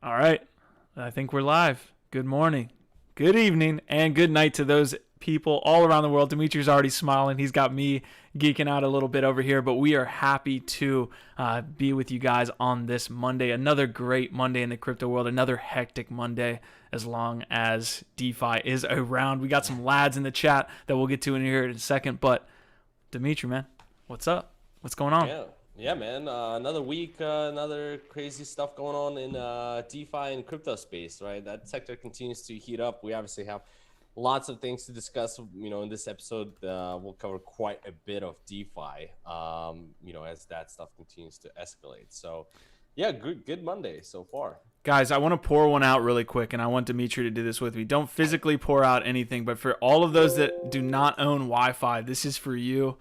All right. I think we're live. Good morning, good evening, and good night to those people all around the world. Dimitri's already smiling. He's got me geeking out a little bit over here, but we are happy to be with you guys on this Monday. Another great Monday in the crypto world, another hectic Monday as long as DeFi is around. We got some lads in the chat that we'll get to in here in a second, but Dimitri, man, what's up? What's going on? Yeah, man. Another week, another crazy stuff going on in DeFi and crypto space, right? That sector continues to heat up. We obviously have lots of things to discuss. In this episode, we'll cover quite a bit of DeFi, as that stuff continues to escalate. So, yeah, good Monday so far. Guys, I want to pour one out really quick, and I want Dimitri to do this with me. Don't physically pour out anything, but for all of those that do not own Wi-Fi, this is for you.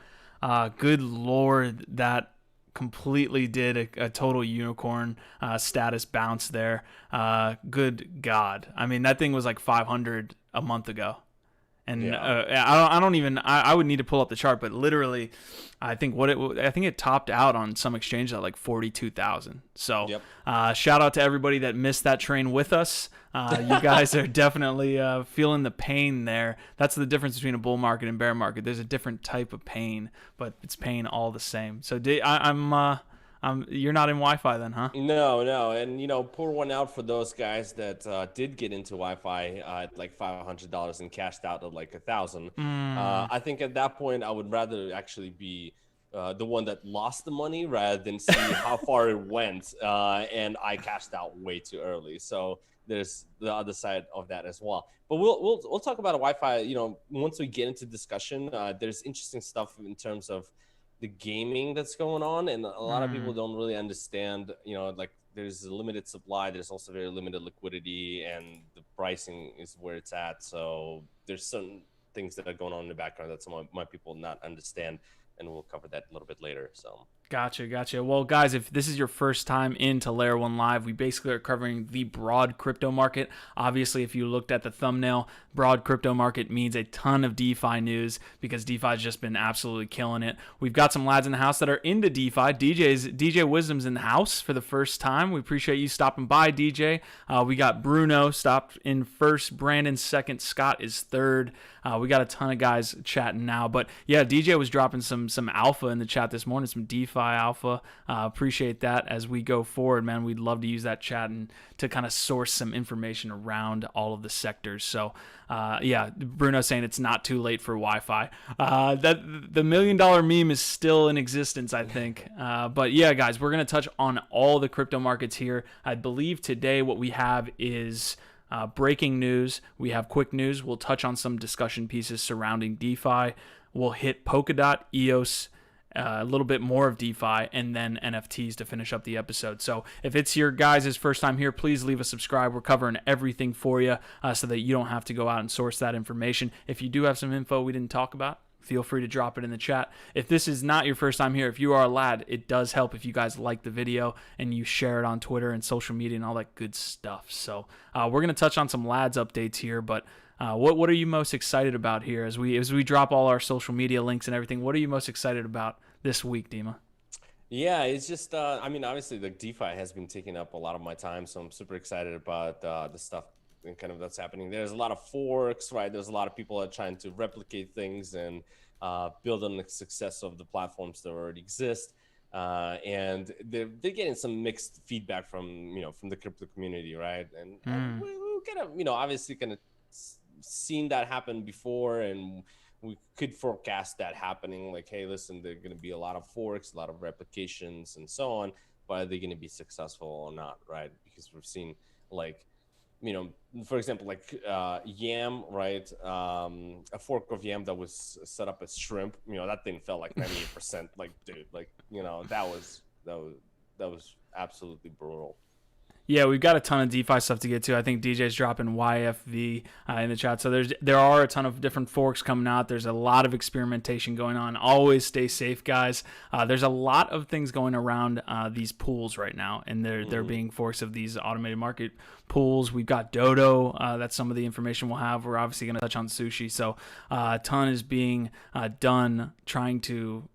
Good Lord, that completely did a total unicorn status bounce there. Good God. I mean, that thing was like 500 a month ago. And yeah. I would need to pull up the chart, but literally, I think it topped out on some exchange at like 42,000. So, shout out to everybody that missed that train with us. You guys are definitely feeling the pain there. That's the difference between a bull market and bear market. There's a different type of pain, but it's pain all the same. So, you're not in Wi-Fi then, huh? No, and pour one out for those guys that did get into Wi-Fi at like $500 and cashed out at like $1,000. I think at that point I would rather actually be the one that lost the money rather than see how far it went, and I cashed out way too early. So there's the other side of that as well. But we'll talk about Wi-Fi. Once we get into discussion, there's interesting stuff in terms of the gaming that's going on, and a lot of people don't really understand, like there's a limited supply, there's also very limited liquidity, and the pricing is where it's at. So there's certain things that are going on in the background that some of my people not understand, and we'll cover that a little bit later. So Gotcha. Well, guys, if this is your first time into Layer1Live, we basically are covering the broad crypto market. Obviously, if you looked at the thumbnail, broad crypto market means a ton of DeFi news because DeFi has just been absolutely killing it. We've got some lads in the house that are into DeFi. DJ Wisdom's in the house for the first time. We appreciate you stopping by, DJ. We got Bruno stopped in first, Brandon second, Scott is third. We got a ton of guys chatting now. But yeah, DJ was dropping some alpha in the chat this morning, some DeFi alpha. Appreciate that as we go forward, man. We'd love to use that chat and to kind of source some information around all of the sectors. So Bruno saying it's not too late for Wi-Fi. That the $1 million meme is still in existence, I think. But yeah, guys, we're going to touch on all the crypto markets here. I believe today what we have is breaking news. We have quick news. We'll touch on some discussion pieces surrounding DeFi. We'll hit Polkadot, EOS, a little bit more of DeFi, and then NFTs to finish up the episode. So if it's your guys' first time here, please leave a subscribe. We're covering everything for you so that you don't have to go out and source that information. If you do have some info we didn't talk about, feel free to drop it in the chat. If this is not your first time here, if you are a lad, it does help if you guys like the video and you share it on Twitter and social media and all that good stuff. So we're going to touch on some lads updates here, but what are you most excited about here as we drop all our social media links and everything? What are you most excited about this week, Dima? Yeah, it's just, obviously the DeFi has been taking up a lot of my time, so I'm super excited about the stuff and kind of that's happening. There's a lot of forks, right? There's a lot of people that are trying to replicate things and build on the success of the platforms that already exist. And they're getting some mixed feedback from the crypto community, right? And we kind of, obviously kind of seen that happen before, and we could forecast that happening. Like, hey, listen, there's going to be a lot of forks, a lot of replications, and so on. But are they going to be successful or not, right? Because we've seen, like, for example, like Yam, right? A fork of Yam that was set up as shrimp. That thing felt like 98%. Like, dude, like, that was absolutely brutal. Yeah, we've got a ton of DeFi stuff to get to. I think DJ's dropping YFV in the chat. So there are a ton of different forks coming out. There's a lot of experimentation going on. Always stay safe, guys. There's a lot of things going around these pools right now, and they're being forks of these automated market pools. We've got Dodo. That's some of the information we'll have. We're obviously going to touch on Sushi. So a ton is being done trying to,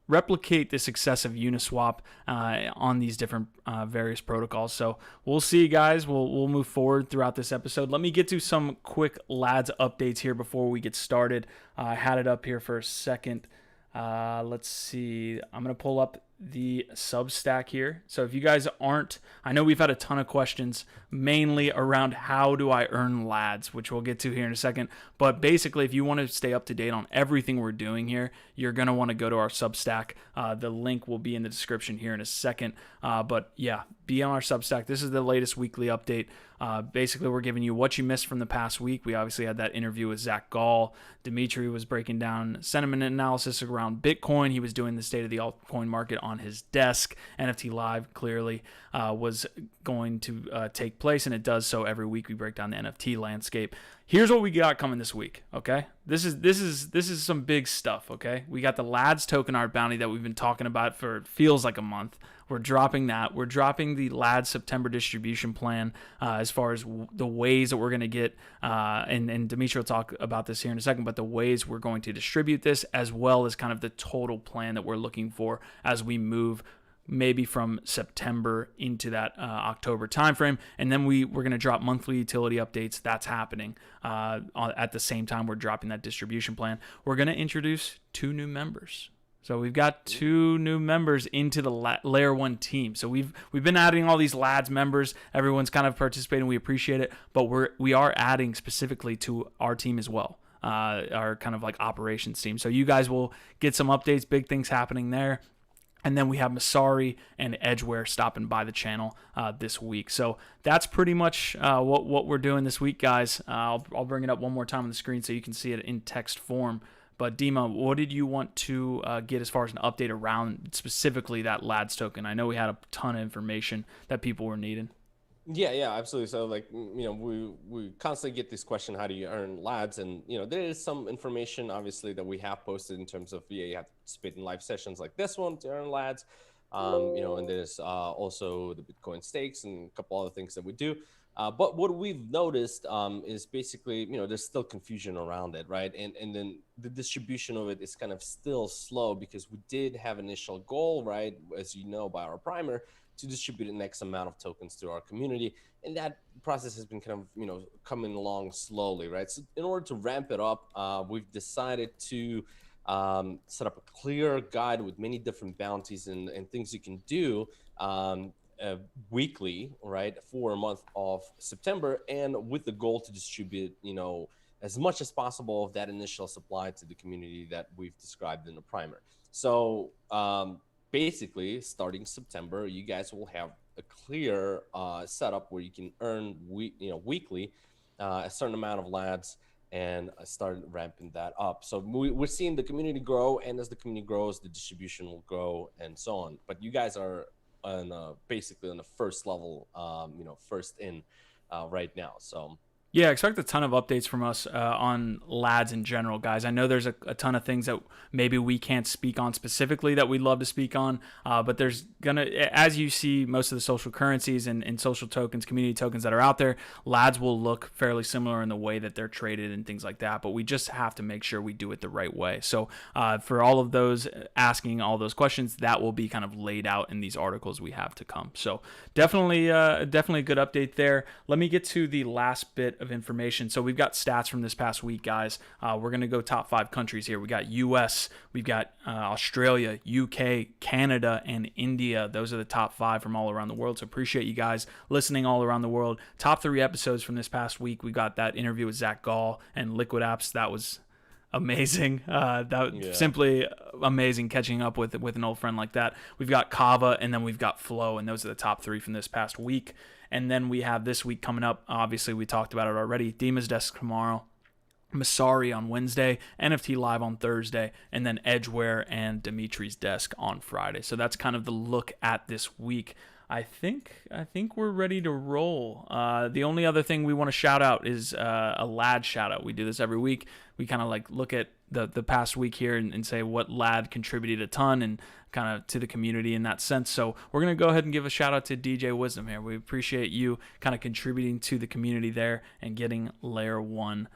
replicate the success of Uniswap on these different various protocols. So we'll see, guys. We'll move forward throughout this episode. Let me get to some quick LADZ updates here before we get started. I had it up here for a second. Let's see. I'm going to pull up the Substack here. So if you guys aren't, I know we've had a ton of questions mainly around how do I earn LADZ, which we'll get to here in a second. But basically, if you want to stay up to date on everything we're doing here, you're going to want to go to our Substack. The link will be in the description here in a second. But yeah, be on our Substack. This is the latest weekly update. Basically, we're giving you what you missed from the past week. We obviously had that interview with Zach Gall. Dimitri was breaking down sentiment analysis around Bitcoin. He was doing the state of the altcoin market on his desk. NFT Live clearly was going to take place, and it does so every week. We break down the NFT landscape. Here's what we got coming this week, okay? This is some big stuff, okay? We got the LADZ token art bounty that we've been talking about for feels like a month. We're dropping that. We're dropping the LADZ September distribution plan as far as the ways that we're going to get, and Dimitri will talk about this here in a second, but the ways we're going to distribute this, as well as kind of the total plan that we're looking for as we move maybe from September into that October timeframe. And then we're going to drop monthly utility updates. That's happening at the same time we're dropping that distribution plan. We're going to introduce 2 new members. So we've got 2 new members into the Layer 1 team. So we've been adding all these LADZ members. Everyone's kind of participating. We appreciate it. But we are adding specifically to our team as well, our kind of like operations team. So you guys will get some updates, big things happening there. And then we have Masari and Edgeware stopping by the channel this week. So that's pretty much what we're doing this week, guys. I'll bring it up one more time on the screen so you can see it in text form. But Dima, what did you want to get as far as an update around specifically that LADZ token? I know we had a ton of information that people were needing. Yeah, absolutely. So like, we constantly get this question, how do you earn LADZ? And, there is some information obviously that we have posted in terms of, you have to participate in live sessions like this one to earn LADZ. And there's also the Bitcoin stakes and a couple other things that we do. But what we've noticed is basically, there's still confusion around it, right? And then the distribution of it is kind of still slow because we did have initial goal, right? As you know, by our primer, to distribute an X amount of tokens to our community. And that process has been kind of, coming along slowly, right? So in order to ramp it up, we've decided to set up a clear guide with many different bounties and things you can do weekly, right, for a month of September, and with the goal to distribute, as much as possible of that initial supply to the community that we've described in the primer. So basically, starting September, you guys will have a clear setup where you can earn weekly a certain amount of LADZ and start ramping that up. So we're seeing the community grow, and as the community grows, the distribution will grow and so on. But you guys are basically on the first level, first in right now. So yeah, expect a ton of updates from us on LADZ in general, guys. I know there's a ton of things that maybe we can't speak on specifically that we'd love to speak on, but there's going to, as you see most of the social currencies and social tokens, community tokens that are out there, LADZ will look fairly similar in the way that they're traded and things like that, but we just have to make sure we do it the right way. So for all of those asking all those questions, that will be kind of laid out in these articles we have to come. So definitely a good update there. Let me get to the last bit of information. So we've got stats from this past week, guys. We're going to go top 5 countries here. We got US, we've got Australia, UK, Canada, and India. Those are the top 5 from all around the world. So appreciate you guys listening all around the world. Top 3 episodes from this past week. We got that interview with Zach Gall and Liquid Apps. That was amazing. Simply amazing catching up with an old friend like that. We've got Kava, and then we've got Flow, and those are the top 3 from this past week. And then we have this week coming up. Obviously, we talked about it already. Dima's Desk tomorrow, Masari on Wednesday, NFT Live on Thursday, and then Edgeware and Dimitri's Desk on Friday. So that's kind of the look at this week. I think we're ready to roll. The only other thing we want to shout out is a LAD shout out. We do this every week. We kind of like look at the past week here and say what LAD contributed a ton and kind of to the community in that sense. So we're going to go ahead and give a shout out to DJ Wisdom here. We appreciate you kind of contributing to the community there and getting Layer 1,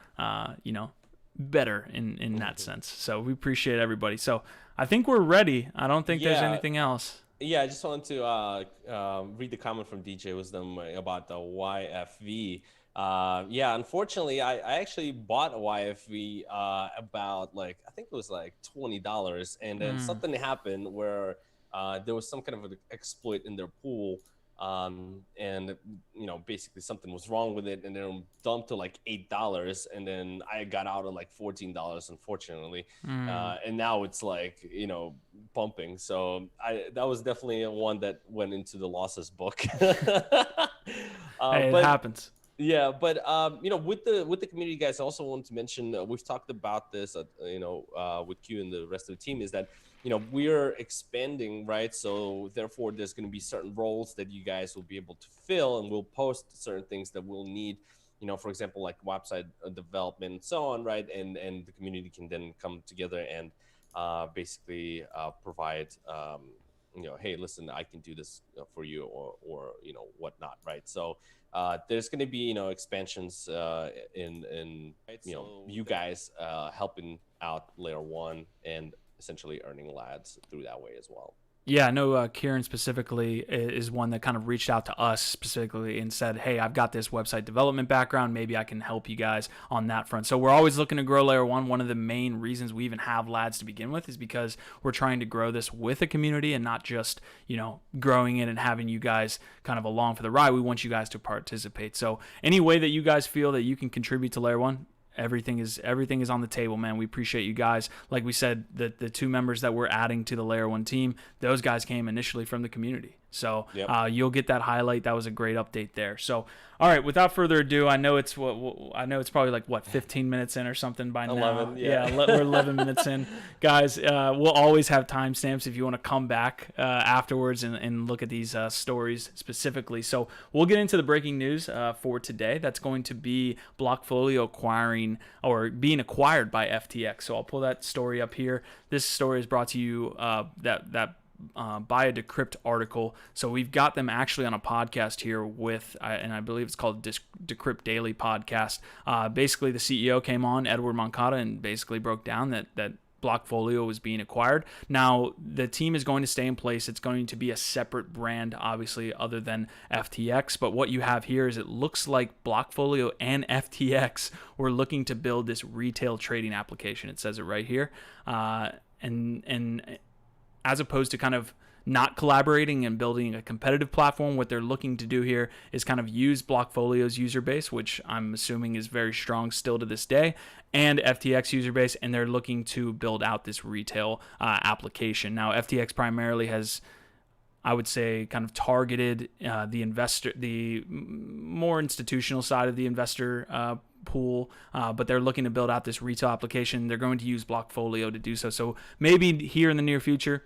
better in that sense. So we appreciate everybody. So I think we're ready. I don't think there's Yeah. anything else. Yeah, I just wanted to read the comment from DJ Wisdom about the YFV. Yeah, unfortunately, I actually bought a YFV about like, I think it was like $20. And then something happened where there was some kind of an exploit in their pool. And basically something was wrong with it, and then it dumped to like $8, and then I got out at like $14, unfortunately. And now it's like, pumping. So that was definitely one that went into the losses book. Hey, it happens. Yeah, but with the community, guys, I also want to mention, we've talked about this, with Q and the rest of the team, is that we're expanding, right? So therefore, there's going to be certain roles that you guys will be able to fill, and we'll post certain things that we'll need. For example, like website development and so on, right? And the community can then come together and basically provide. Hey, listen, I can do this for you, or whatnot, right? So there's going to be expansions in right? You guys helping out Layer 1 and essentially earning LADZ through that way as well. Yeah, I know Kieran specifically is one that kind of reached out to us specifically and said, hey, I've got this website development background. Maybe I can help you guys on that front. So we're always looking to grow Layer 1. One of the main reasons we even have LADZ to begin with is because we're trying to grow this with a community and not just, growing it and having you guys kind of along for the ride. We want you guys to participate. So any way that you guys feel that you can contribute to Layer 1, everything is on the table, man. We appreciate you guys. Like we said, the two members that we're adding to the Layer 1 team, those guys came initially from the community. So yep. You'll get that highlight. That was a great update there. So, all right, without further ado, I know it's probably like 15 minutes in or something by 11, now. Yeah, we're 11 minutes in, guys. We'll always have timestamps if you want to come back afterwards and look at these stories specifically. So we'll get into the breaking news for today. That's going to be BlockFolio acquiring or being acquired by FTX. So I'll pull that story up here. This story is brought to you by a Decrypt article. So we've got them actually on a podcast here with, and I believe it's called Decrypt Daily Podcast. Basically, the CEO came on, Edward Moncada, and basically broke down that BlockFolio was being acquired. Now, the team is going to stay in place. It's going to be a separate brand, obviously, other than FTX. But what you have here is it looks like BlockFolio and FTX were looking to build this retail trading application. It says it right here. And as opposed to kind of not collaborating and building a competitive platform, what they're looking to do here is kind of use BlockFolio's user base, which I'm assuming is very strong still to this day, and FTX user base, and they're looking to build out this retail application. Now, FTX primarily has, I would say, kind of targeted the more institutional side of the investor pool, but they're looking to build out this retail application. They're going to use BlockFolio to do so. So maybe here in the near future,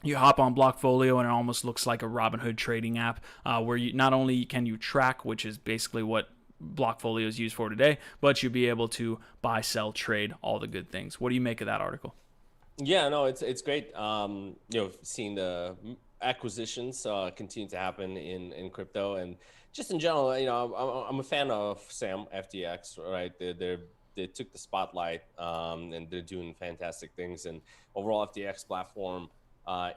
you hop on BlockFolio and it almost looks like a Robinhood trading app where you not only can you track, which is basically what BlockFolio is used for today, but you'll be able to buy, sell, trade, all the good things. What do you make of that article? Yeah, no, it's great. Seeing the acquisitions continue to happen in crypto, and just in general, I'm a fan of Sam FTX, right? They took the spotlight, and they're doing fantastic things. And overall, FTX platform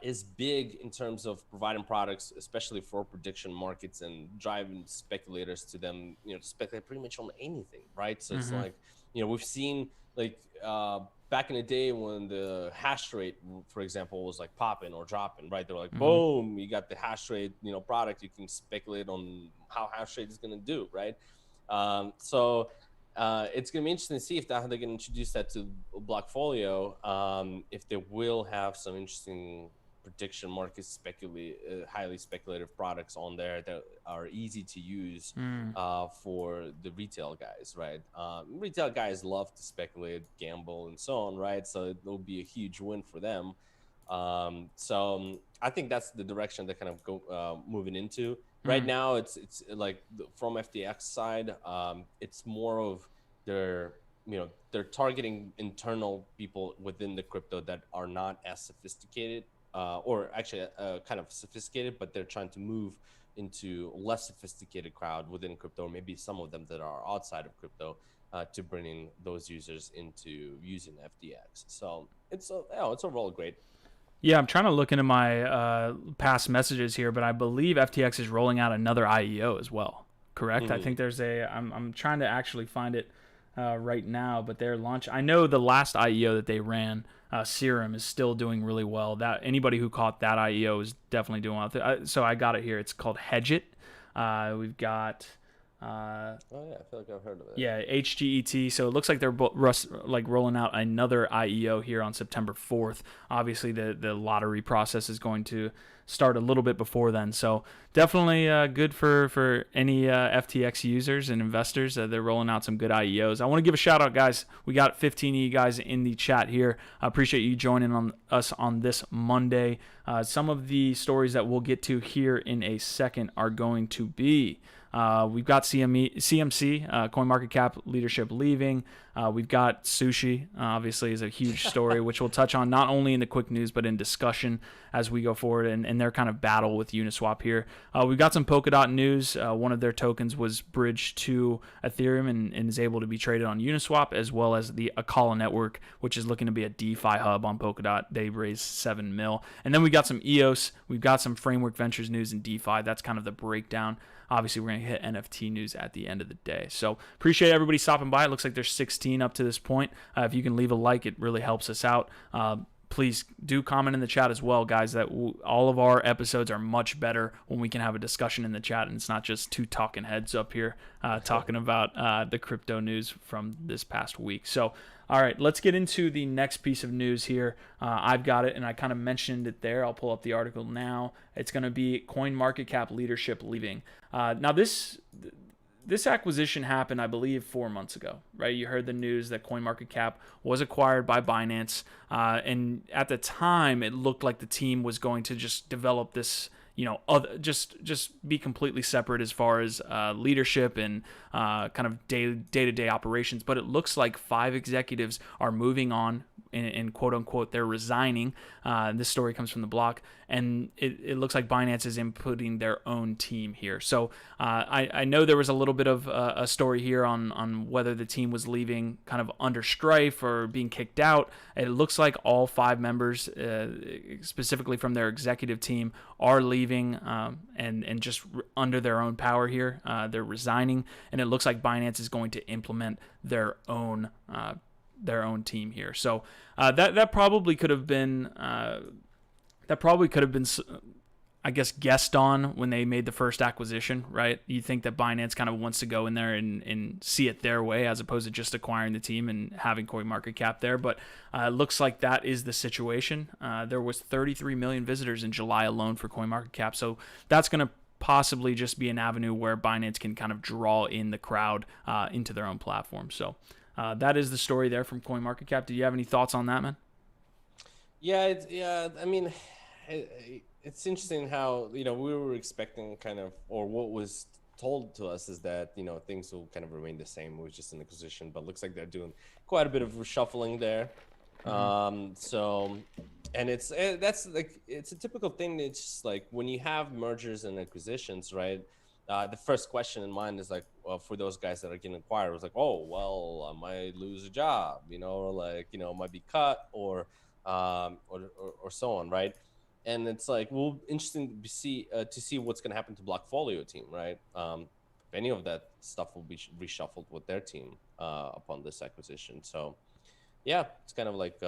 is big in terms of providing products, especially for prediction markets and driving speculators to them, to speculate pretty much on anything, right? So it's like, we've seen like back in the day when the hash rate, for example, was like popping or dropping, right? They're like, boom, you got the hash rate, product. You can speculate on how hash rate is going to do, right? So it's going to be interesting to see if they're going to introduce that to BlockFolio, if they will have some interesting prediction market highly speculative products on there that are easy to use for the retail guys, right? Retail guys love to speculate, gamble, and so on, right? So it'll be a huge win for them. So I think that's the direction they're kind of moving into. Right now, it's like from FTX side, it's more of they're targeting internal people within the crypto that are not as sophisticated, or actually kind of sophisticated, but they're trying to move into less sophisticated crowd within crypto, or maybe some of them that are outside of crypto, to bringing those users into using FTX. So it's overall great. Yeah, I'm trying to look into my past messages here, but I believe FTX is rolling out another IEO as well. Correct? I think there's a. I'm trying to actually find it right now, but their launch. I know the last IEO that they ran, Serum, is still doing really well. That anybody who caught that IEO is definitely doing well. So I got it here. It's called Hedge It. We've got. Oh yeah, I feel like I've heard of it. Yeah, HGET. So it looks like they're rolling out another IEO here on September 4th. Obviously, the lottery process is going to start a little bit before then. So definitely good for any FTX users and investors. They're rolling out some good IEOs. I want to give a shout out, guys. We got 15 of you guys in the chat here. I appreciate you joining us on this Monday. Some of the stories that we'll get to here in a second are going to be... we've got CMC, CoinMarketCap leadership leaving. We've got Sushi, obviously, is a huge story, which we'll touch on not only in the quick news, but in discussion as we go forward and their kind of battle with Uniswap here. We've got some Polkadot news. One of their tokens was bridged to Ethereum and is able to be traded on Uniswap, as well as the Acala Network, which is looking to be a DeFi hub on Polkadot. They raised $7 million. And then we got some EOS. We've got some Framework Ventures news in DeFi. That's kind of the breakdown. Obviously, we're going to hit NFT news at the end of the day. So appreciate everybody stopping by. It looks like there's 16 up to this point. If you can leave a like, it really helps us out. Please do comment in the chat as well, guys, that all of our episodes are much better when we can have a discussion in the chat and it's not just two talking heads up here talking about the crypto news from this past week. So, all right, let's get into the next piece of news here. I've got it, and I kind of mentioned it there. I'll pull up the article now. It's going to be CoinMarketCap leadership leaving. Now, this acquisition happened, I believe, 4 months ago, right? You heard the news that CoinMarketCap was acquired by Binance, and at the time, it looked like the team was going to just develop this, just be completely separate as far as leadership and kind of day-to-day operations. But it looks like 5 executives are moving on, and quote-unquote, they're resigning. This story comes from the block, and it looks like Binance is inputting their own team here. So I know there was a little bit of a story here on whether the team was leaving kind of under strife or being kicked out. It looks like all 5 members, specifically from their executive team, are leaving and just under their own power here. They're resigning, and it looks like Binance is going to implement their own team here. So that probably could have been I guess guessed on when they made the first acquisition, right? You think that Binance kind of wants to go in there and see it their way as opposed to just acquiring the team and having CoinMarketCap there. But it looks like that is the situation. There was 33 million visitors in July alone for CoinMarketCap. So that's going to possibly just be an avenue where Binance can kind of draw in the crowd into their own platform. So that is the story there from CoinMarketCap. Do you have any thoughts on that, man? Yeah, I mean, it's interesting how, we were expecting kind of, or what was told to us is that, things will kind of remain the same. It was just an acquisition, but looks like they're doing quite a bit of reshuffling there. And that's like, it's a typical thing. It's just like when you have mergers and acquisitions, right? The first question in mind is like, for those guys that are getting acquired, was like, oh, well, I might lose a job, or like, might be cut or so on, right? And it's like, well, interesting to see what's going to happen to BlockFolio team, right? If any of that stuff will be reshuffled with their team upon this acquisition. So, yeah, it's kind of like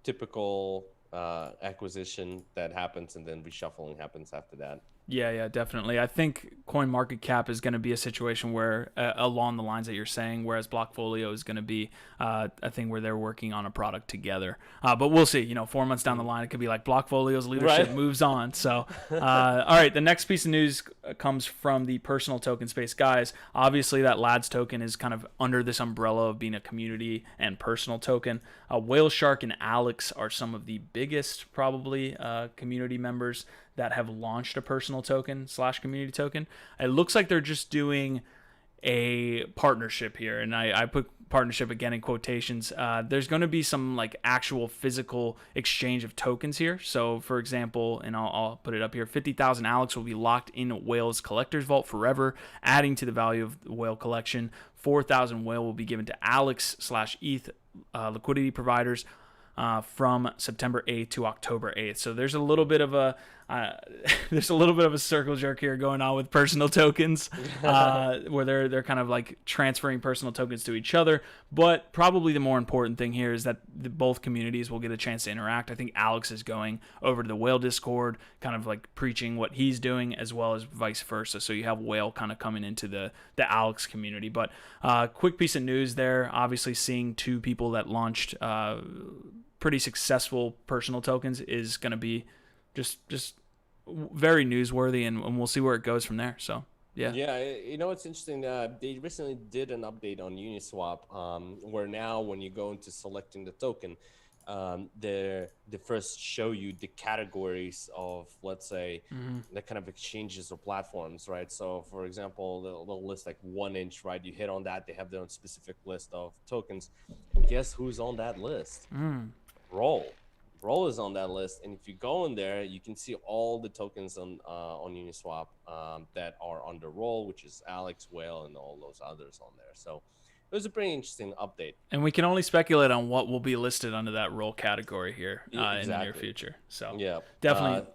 typical acquisition that happens and then reshuffling happens after that. Yeah, definitely. I think CoinMarketCap is going to be a situation where, along the lines that you're saying, whereas BlockFolio is going to be a thing where they're working on a product together. But we'll see. 4 months down the line, it could be like BlockFolio's leadership moves on. So, all right, the next piece of news comes from the personal token space. Guys, obviously that LADZ token is kind of under this umbrella of being a community and personal token. WhaleShark and Alex are some of the biggest, probably, community members that have launched a personal token / community token. It looks like they're just doing a partnership here, and I put partnership, again in quotations, there's going to be some like actual physical exchange of tokens here. So for example, and I'll put it up here, 50,000 Alex will be locked in Whale's collector's vault forever, adding to the value of the Whale collection. 4,000 Whale will be given to Alex/ETH liquidity providers from September 8th to October 8th. So there's a little bit of a circle jerk here going on with personal tokens, where they're kind of like transferring personal tokens to each other. But probably the more important thing here is that both communities will get a chance to interact. I think Alex is going over to the Whale Discord, kind of like preaching what he's doing, as well as vice versa. So you have Whale kind of coming into the Alex community. But quick piece of news there. Obviously, seeing two people that launched pretty successful personal tokens is going to be just very newsworthy, and we'll see where it goes from there. So yeah. It's interesting. They recently did an update on Uniswap, where now when you go into selecting the token, they first show you the categories of, let's say, the kind of exchanges or platforms, right? So for example, they'll list like 1inch, right? You hit on that, they have their own specific list of tokens, and guess who's on that list? Roll is on that list, and if you go in there, you can see all the tokens on Uniswap that are under Roll, which is Alex, Whale, and all those others on there. So it was a pretty interesting update. And we can only speculate on what will be listed under that Roll category here in the near future. So yeah, definitely.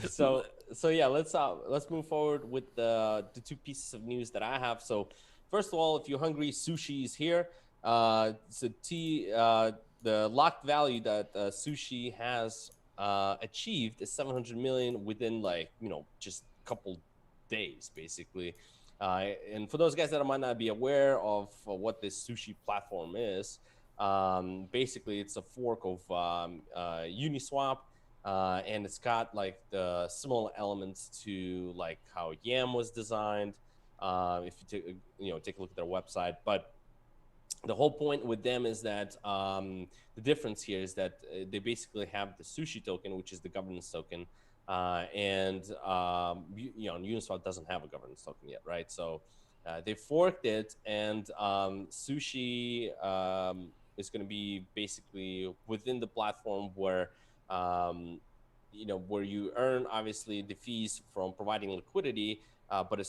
So yeah, let's move forward with the two pieces of news that I have. So first of all, if you're hungry, Sushi is here. The locked value that Sushi has achieved is 700 million within just a couple days, basically. And for those guys that might not be aware of what this Sushi platform is, basically it's a fork of Uniswap, and it's got like the similar elements to like how Yam was designed. If you take a look at their website, but the whole point with them is that the difference here is that they basically have the Sushi token, which is the governance token, and Uniswap doesn't have a governance token yet, right? So they forked it, and Sushi is going to be basically within the platform where where you earn obviously the fees from providing liquidity. But a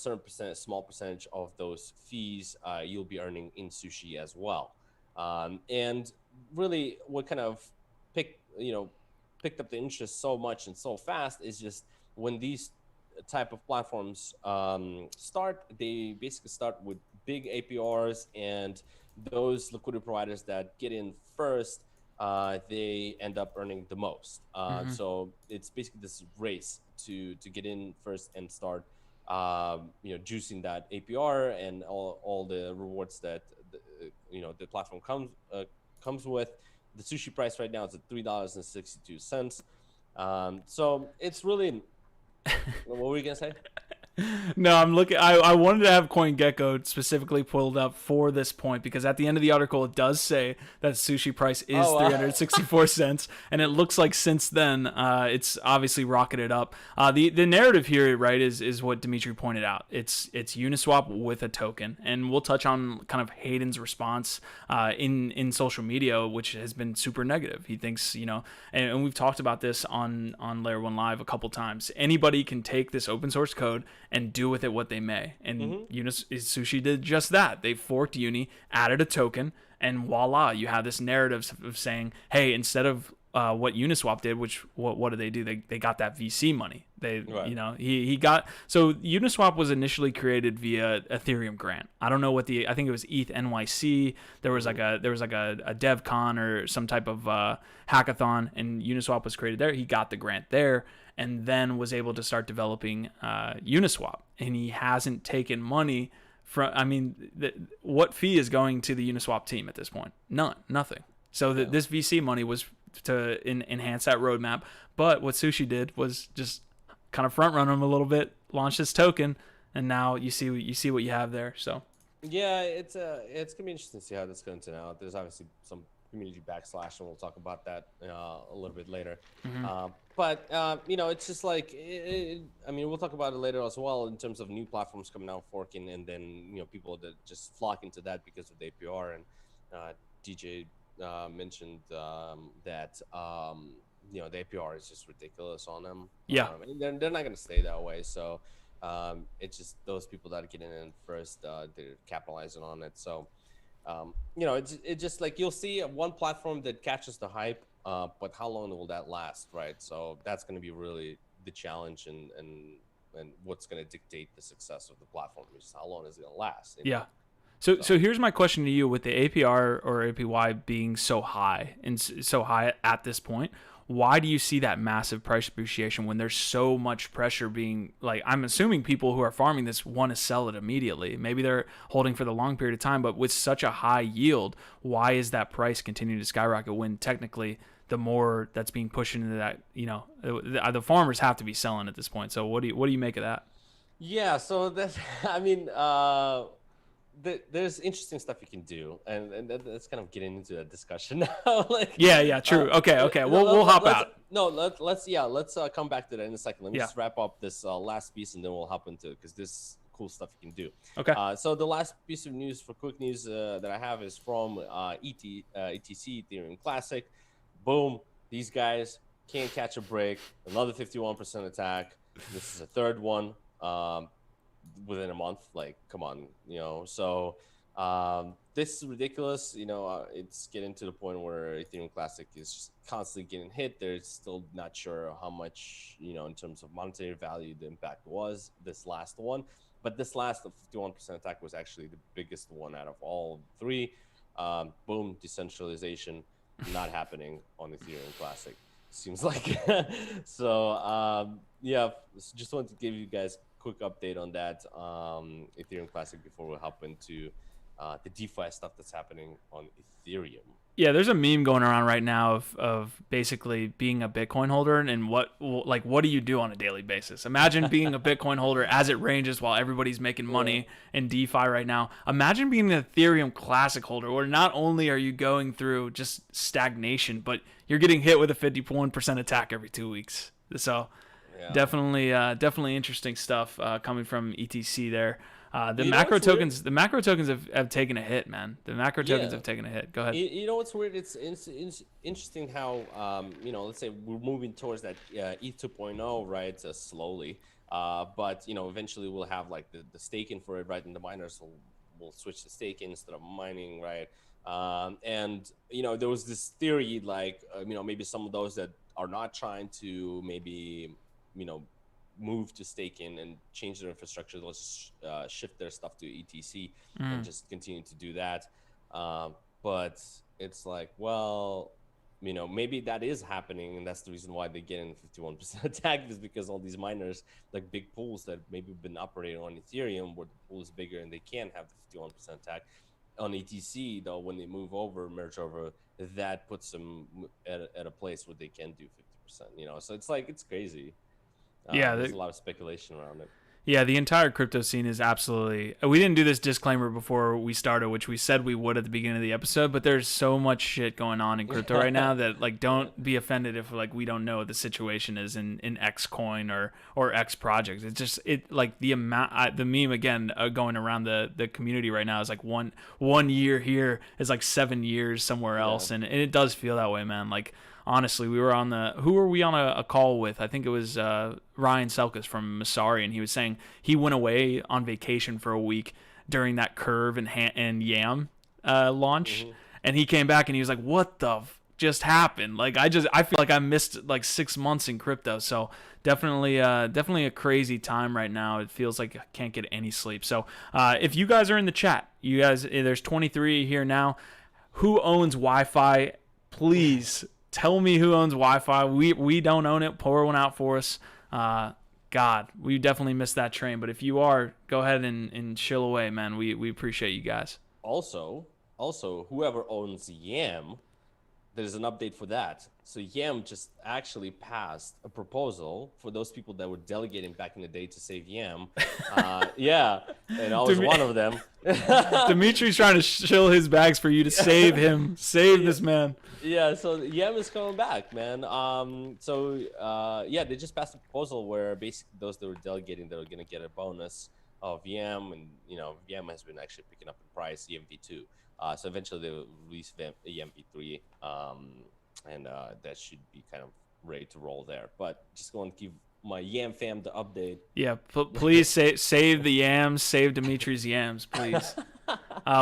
small percentage of those fees you'll be earning in Sushi as well. And really, what kind of picked up the interest so much and so fast is just when these type of platforms start, they basically start with big APRs, and those liquidity providers that get in first, they end up earning the most. So it's basically this race to get in first and start juicing that APR and all the rewards that the platform comes with. The Sushi price right now is at $3.62. So it's really what were you gonna say? No, I'm looking. I wanted to have CoinGecko specifically pulled up for this point, because at the end of the article it does say that Sushi price is 364 cents, and it looks like since then it's obviously rocketed up. The narrative here, right, is what Dimitri pointed out. It's Uniswap with a token, and we'll touch on kind of Hayden's response in social media, which has been super negative. He thinks, and we've talked about this on Layer1Live a couple times. Anybody can take this open source code and do with it what they may. And Sushi did just that. They forked Uni, added a token, and voila, you have this narrative of saying, hey, instead of what Uniswap did, which what did they do? They got that VC money. He got, so Uniswap was initially created via Ethereum grant. I don't know I think it was ETH NYC. There was like a DevCon or some type of hackathon, and Uniswap was created there. He got the grant there, and then was able to start developing Uniswap. And he hasn't taken money from, what fee is going to the Uniswap team at this point? Nothing. So this VC money was to enhance that roadmap. But what Sushi did was just kind of front run him a little bit, launch this token, and now you see what you have there. So yeah, it's gonna be interesting to see how this is going to turn out. There's obviously some community backslash, and we'll talk about that a little bit later. But it's just like we'll talk about it later as well in terms of new platforms coming out forking, and then people that just flock into that because of the APR. And DJ mentioned that the APR is just ridiculous on them. Yeah. And they're not going to stay that way. So it's just those people that are getting in first, they're capitalizing on it. So it's just like you'll see one platform that catches the hype, but how long will that last, right? So that's going to be really the challenge, and what's going to dictate the success of the platform is how long is it going to last. Yeah. So here's my question to you: with the APR or APY being so high and so high at this point, why do you see that massive price appreciation when there's so much pressure being, like, I'm assuming people who are farming this want to sell it immediately. Maybe they're holding for the long period of time, but with such a high yield, why is that price continuing to skyrocket when technically the more that's being pushed into that, the farmers have to be selling at this point. So what do you make of that? Yeah, so that's, I mean, there's interesting stuff you can do, and that's kind of getting into a discussion now. Like, yeah, true. Okay, we'll hop out. Let's come back to that in a second. Let me just wrap up this last piece, and then we'll hop into it because this cool stuff you can do. Okay. So the last piece of news, for quick news, that I have is from ETC, Ethereum Classic. Boom, these guys can't catch a break. Another 51% attack. This is a third one. Within a month, like, come on, so this is ridiculous. It's getting to the point where Ethereum Classic is just constantly getting hit. They're still not sure how much, in terms of monetary value, the impact was this last one, but this last 51% attack was actually the biggest one out of all three. Boom, decentralization not happening on Ethereum Classic, seems like. So just wanted to give you guys quick update on that Ethereum Classic before we hop into the DeFi stuff that's happening on Ethereum. Yeah, there's a meme going around right now of basically being a Bitcoin holder and what do you do on a daily basis? Imagine being a Bitcoin holder as it ranges while everybody's making money in DeFi right now. Imagine being an Ethereum Classic holder where not only are you going through just stagnation, but you're getting hit with a 51% attack every 2 weeks. So definitely interesting stuff coming from ETC there. The macro tokens have taken a hit, man. The macro tokens have taken a hit. Go ahead. You know what's weird? It's interesting how let's say we're moving towards that ETH 2.0, right? Slowly, but eventually we'll have like the staking for it, right? And the miners will switch to staking instead of mining, right? And there was this theory, like maybe some of those that are not trying to maybe move to staking and change their infrastructure, they'll just shift their stuff to ETC and just continue to do that. But it's like, well, maybe that is happening, and that's the reason why they get in 51% attack, is because all these miners, like big pools that maybe been operating on Ethereum, where the pool is bigger and they can have the 51% attack. On ETC, though, when they merge over, that puts them at a place where they can do 50%. So it's like, it's crazy. There's a lot of speculation around it. Yeah, the entire crypto scene is absolutely... We didn't do this disclaimer before we started, which we said we would at the beginning of the episode, but there's so much shit going on in crypto right now that, like, don't be offended if, like, we don't know what the situation is in X coin or X project. It's just, like, the amount... the meme, again, going around the community right now is, like, one year here is, like, 7 years somewhere else, and it does feel that way, man. Like, honestly, we were on who were we on a call with? I think it was Ryan Selkis from Masari, and he was saying he went away on vacation for a week during that Curve and Yam launch, and he came back and he was like, "What the just happened?" Like, I feel like I missed like 6 months in crypto. So definitely a crazy time right now. It feels like I can't get any sleep. So if you guys are in the chat, there's 23 here now. Who owns YFI? Please tell me who owns YFI. We don't own it. Pour one out for us. God, we definitely missed that train. But if you are, go ahead and chill away, man. We appreciate you guys. Also, whoever owns Yam, there's an update for that. So Yam just actually passed a proposal for those people that were delegating back in the day to save Yam. And I was one of them. Dimitri's trying to shill his bags for you to save him. Save this man. Yeah, so Yam is coming back, man. They just passed a proposal where basically those that were delegating, they were going to get a bonus of YAM, and YAM has been actually picking up in price, YAMV2. So eventually they will release YAMV3, and that should be kind of ready to roll there. But just going to give my YAM fam the update. Yeah, please save the yams, save Dimitri's yams, please.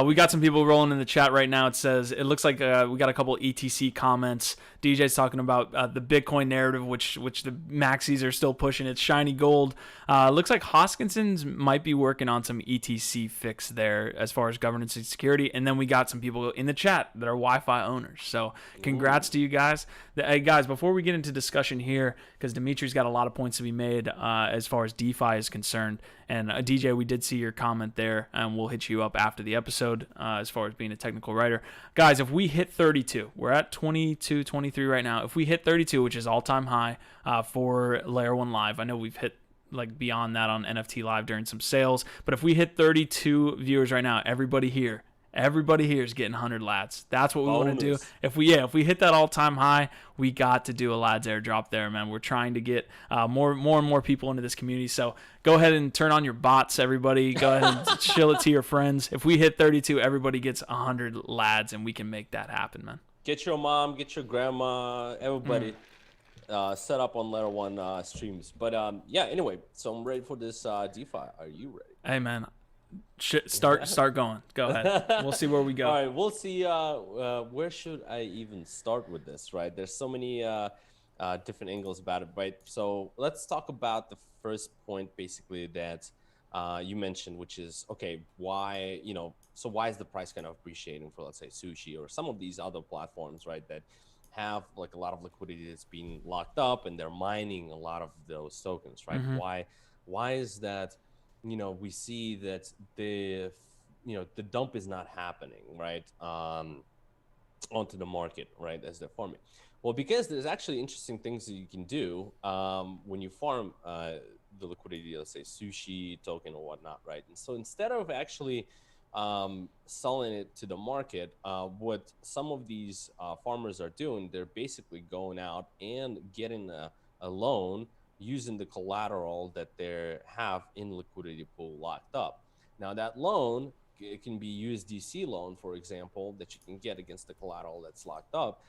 We got some people rolling in the chat right now. It looks like we got a couple ETC comments. DJ's talking about the Bitcoin narrative, which the maxis are still pushing. It's shiny gold. Looks like Hoskinson's might be working on some ETC fix there as far as governance and security. And then we got some people in the chat that are Wi-Fi owners. So congrats to you guys. Hey guys, before we get into discussion here, because Dimitri's got a lot of points to be made as far as DeFi is concerned. And DJ, we did see your comment there, and we'll hit you up after the episode as far as being a technical writer. Guys, if we hit 32, we're at 22, 23 right now. If we hit 32, which is all-time high for Layer1Live, I know we've hit like beyond that on NFT Live during some sales, but if we hit 32 viewers right now, everybody here is getting 100 LADZ. That's what we want to do. If we hit that all-time high, we got to do a LADZ airdrop there, man. We're trying to get more and more people into this community. So go ahead and turn on your bots, everybody. Go ahead and shill it to your friends. If we hit 32, everybody gets 100 LADZ, and we can make that happen, man. Get your mom, get your grandma, everybody set up on Layer 1 streams. But yeah, anyway, so I'm ready for this DeFi. Are you ready? Hey, man. Start going. Go ahead. We'll see where we go. All right, we'll see. Where should I even start with this? Right, there's so many different angles about it. Right, so let's talk about the first point, basically that you mentioned, which is okay. Why So why is the price kind of appreciating for, let's say, Sushi or some of these other platforms, right, that have like a lot of liquidity that's being locked up and they're mining a lot of those tokens, right? Why is that? We see that the dump is not happening, right, onto the market, right, as they're farming. Well, because there's actually interesting things that you can do when you farm the liquidity, let's say Sushi token or whatnot, right? And so instead of actually selling it to the market, what some of these farmers are doing, they're basically going out and getting a loan using the collateral that they have in liquidity pool locked up. Now that loan, it can be USDC loan, for example, that you can get against the collateral that's locked up.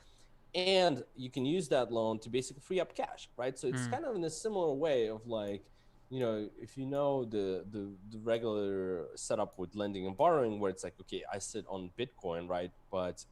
And you can use that loan to basically free up cash, right? So it's kind of in a similar way of like, if the regular setup with lending and borrowing, where it's like, okay, I sit on Bitcoin, right? But,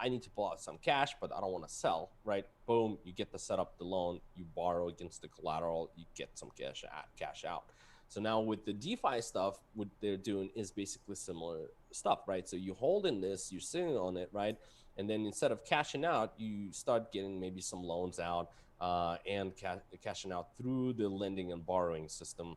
I need to pull out some cash, but I don't want to sell, right? Boom, you get the setup, the loan, you borrow against the collateral, you get some cash out. So now with the DeFi stuff, what they're doing is basically similar stuff, right? So you hold in this, you're sitting on it, right? And then instead of cashing out, you start getting maybe some loans out, and cashing out through the lending and borrowing system.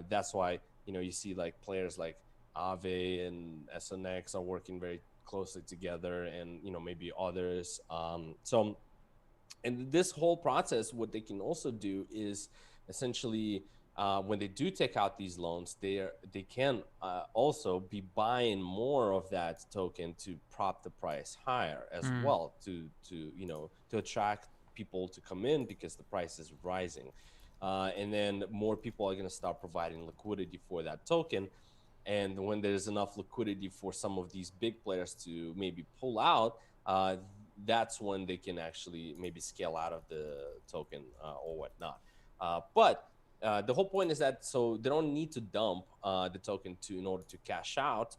That's why you see like players like Aave and SNX are working very closely together, and maybe others. And this whole process, what they can also do is essentially when they do take out these loans, they can also be buying more of that token to prop the price higher as well, to attract people to come in because the price is rising, and then more people are going to start providing liquidity for that token. And when there's enough liquidity for some of these big players to maybe pull out, that's when they can actually maybe scale out of the token or whatnot. But the whole point is that so they don't need to dump the token in order to cash out.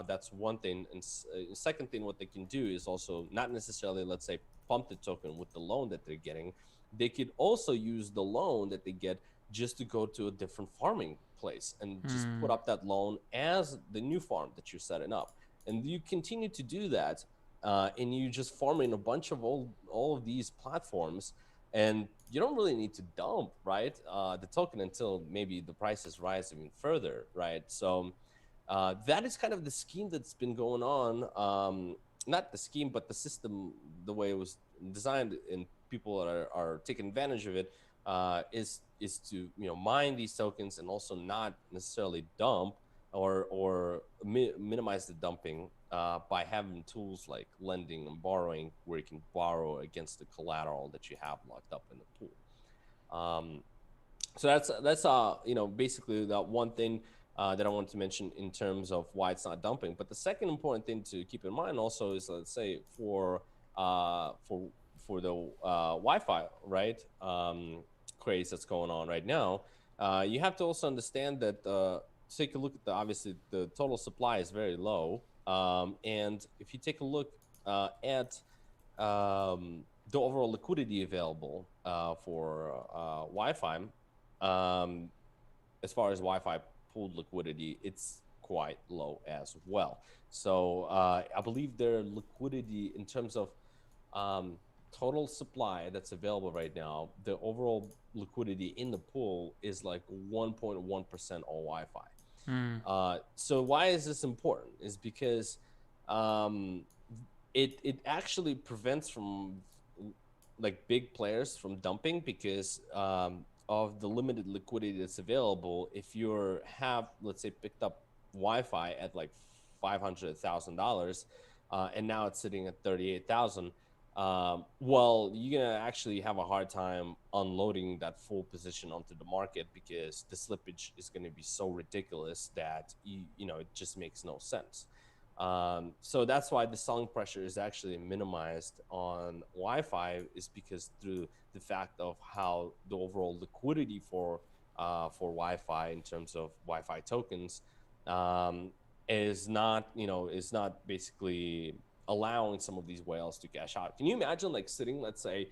That's one thing. And second thing, what they can do is also not necessarily, let's say, pump the token with the loan that they're getting. They could also use the loan that they get just to go to a different farming place and just put up that loan as the new farm that you're setting up. And you continue to do that, and you just farm in a bunch of all of these platforms, and you don't really need to dump, right, the token until maybe the prices rise even further, right? So that is kind of the scheme that's been going on. Not the scheme, but the system, the way it was designed, and people are taking advantage of it, is to mine these tokens and also not necessarily dump or minimize the dumping by having tools like lending and borrowing, where you can borrow against the collateral that you have locked up in the pool. So that's basically that one thing. that I want to mention in terms of why it's not dumping. But the second important thing to keep in mind also is, let's say, for the Wi-Fi, right, craze that's going on right now, you have to also understand that take a look at obviously the total supply is very low, and if you take a look at the overall liquidity available for Wi-Fi, as far as Wi-Fi pooled liquidity, it's quite low as well. So I believe their liquidity in terms of total supply that's available right now, the overall liquidity in the pool is like 1.1% on Wi-Fi. So why is this important? Is because it actually prevents from like big players from dumping, because of the limited liquidity that's available. If you have, let's say, picked up Wi-Fi at like $500,000 and now it's sitting at 38,000, well, you're gonna actually have a hard time unloading that full position onto the market, because the slippage is going to be so ridiculous that you know, it just makes no sense. So that's why the selling pressure is actually minimized on Wi-Fi, is because through the fact of how the overall liquidity for Wi-Fi in terms of Wi-Fi tokens is not, you know, is not basically allowing some of these whales to cash out. Can you imagine like sitting, let's say,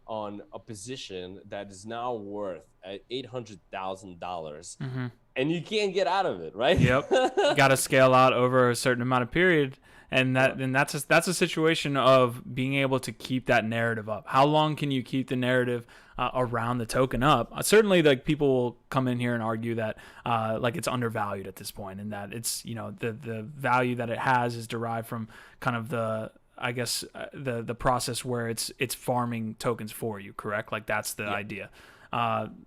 on a position that is now worth $800,000 and you can't get out of it, right? Yep. Got to scale out over a certain amount of period. And that's a situation of being able to keep that narrative up. How long can you keep the narrative around the token up? Certainly, like, people will come in here and argue that like it's undervalued at this point, and that it's, you know, the value that it has is derived from kind of the, I guess, the process where it's farming tokens for you, correct? Like, that's the idea.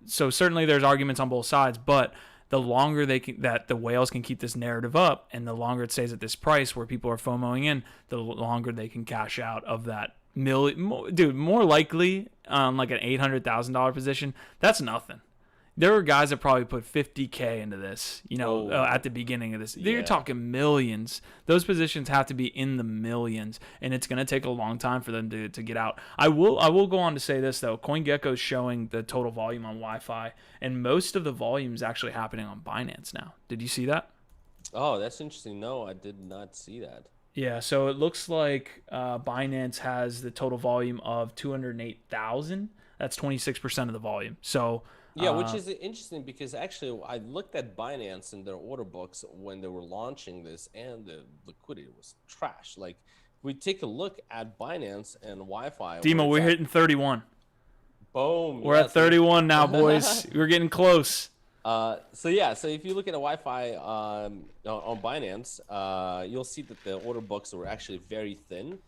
So certainly there's arguments on both sides, but the longer that the whales can keep this narrative up, and the longer it stays at this price where people are FOMOing in, the longer they can cash out of that dude. More likely, like an $800,000 position, that's nothing. There were guys that probably put $50K into this, you know, at the beginning of this. You're talking millions. Those positions have to be in the millions, and it's going to take a long time for them to get out. I will go on to say this, though. CoinGecko is showing the total volume on Wi-Fi, and most of the volume is actually happening on Binance now. Did you see that? Oh, that's interesting. No, I did not see that. Yeah, so it looks like Binance has the total volume of 208,000. That's 26% of the volume. So yeah, which is interesting, because actually I looked at Binance in their order books when they were launching this, and the liquidity was trash. Like, we take a look at Binance and Wi-Fi. Dima, we're hitting 31. Boom. We're at 31 now, boys. We're getting close. So if you look at a Wi-Fi on Binance, you'll see that the order books were actually very thin.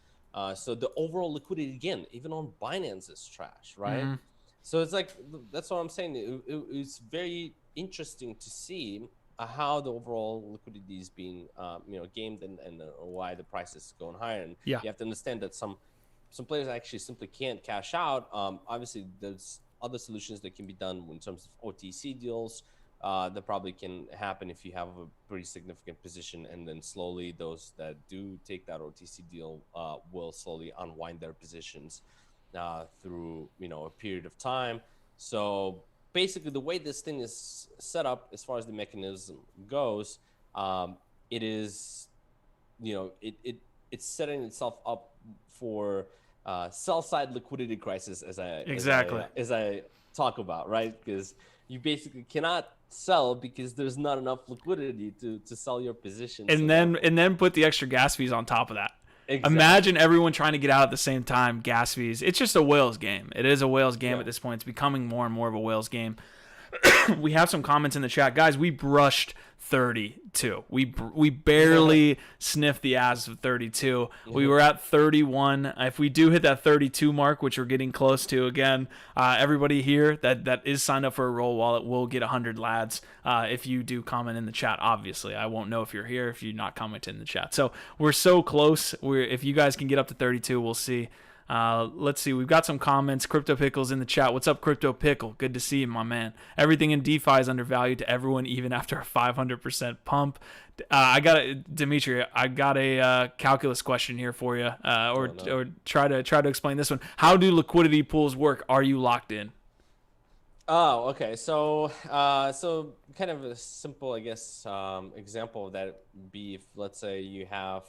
So the overall liquidity, again, even on Binance, is trash, right? Mm-hmm. So it's like, that's what I'm saying. It's very interesting to see how the overall liquidity is being, gamed, and why the price is going higher. And you have to understand that some players actually simply can't cash out. Obviously, there's other solutions that can be done in terms of OTC deals. That probably can happen if you have a pretty significant position, and then slowly those that do take that OTC deal will slowly unwind their positions through a period of time. So basically, the way this thing is set up, as far as the mechanism goes, it is, it's setting itself up for sell side liquidity crisis, as I talk about, right? Because you basically cannot sell because there's not enough liquidity to sell your position. And then put the extra gas fees on top of that. Exactly. Imagine everyone trying to get out at the same time, gas fees. It's just a whales game. It is a whales game at this point. It's becoming more and more of a whales game. We have some comments in the chat. Guys, we brushed 32. We barely sniffed the ass of 32. We were at 31. If we do hit that 32 mark, which we're getting close to, again, everybody here that is signed up for a roll wallet will get 100 LADZ if you do comment in the chat. Obviously, I won't know if you're here if you're not commenting in the chat. So we're so close. If you guys can get up to 32, we'll see. Let's see. We've got some comments. Crypto Pickle's in the chat. What's up, Crypto Pickle? Good to see you, my man. Everything in DeFi is undervalued to everyone, even after a 500% pump. Dimitri, I got a calculus question here for you, or try to explain this one. How do liquidity pools work? Are you locked in? Oh, okay. So, so kind of a simple, I guess, example of that would be if, let's say, you have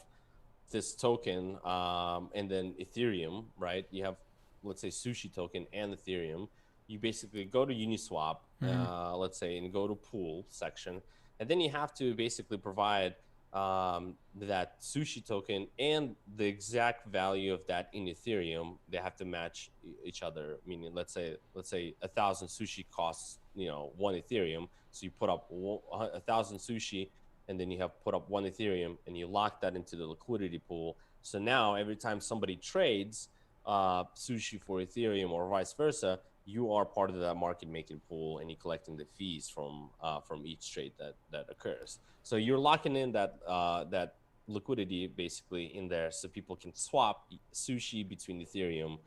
this token, and then Ethereum, right? You have, let's say, Sushi token and Ethereum. You basically go to Uniswap, let's say, and go to pool section, and then you have to basically provide that Sushi token and the exact value of that in Ethereum. They have to match each other. Meaning, let's say 1,000 sushi costs, 1 Ethereum. So you put up 1,000 sushi, and then you have put up 1 Ethereum, and you lock that into the liquidity pool. So now every time somebody trades sushi for Ethereum or vice versa, you are part of that market making pool, and you're collecting the fees from each trade that occurs. So you're locking in that liquidity basically in there, so people can swap sushi between Ethereum,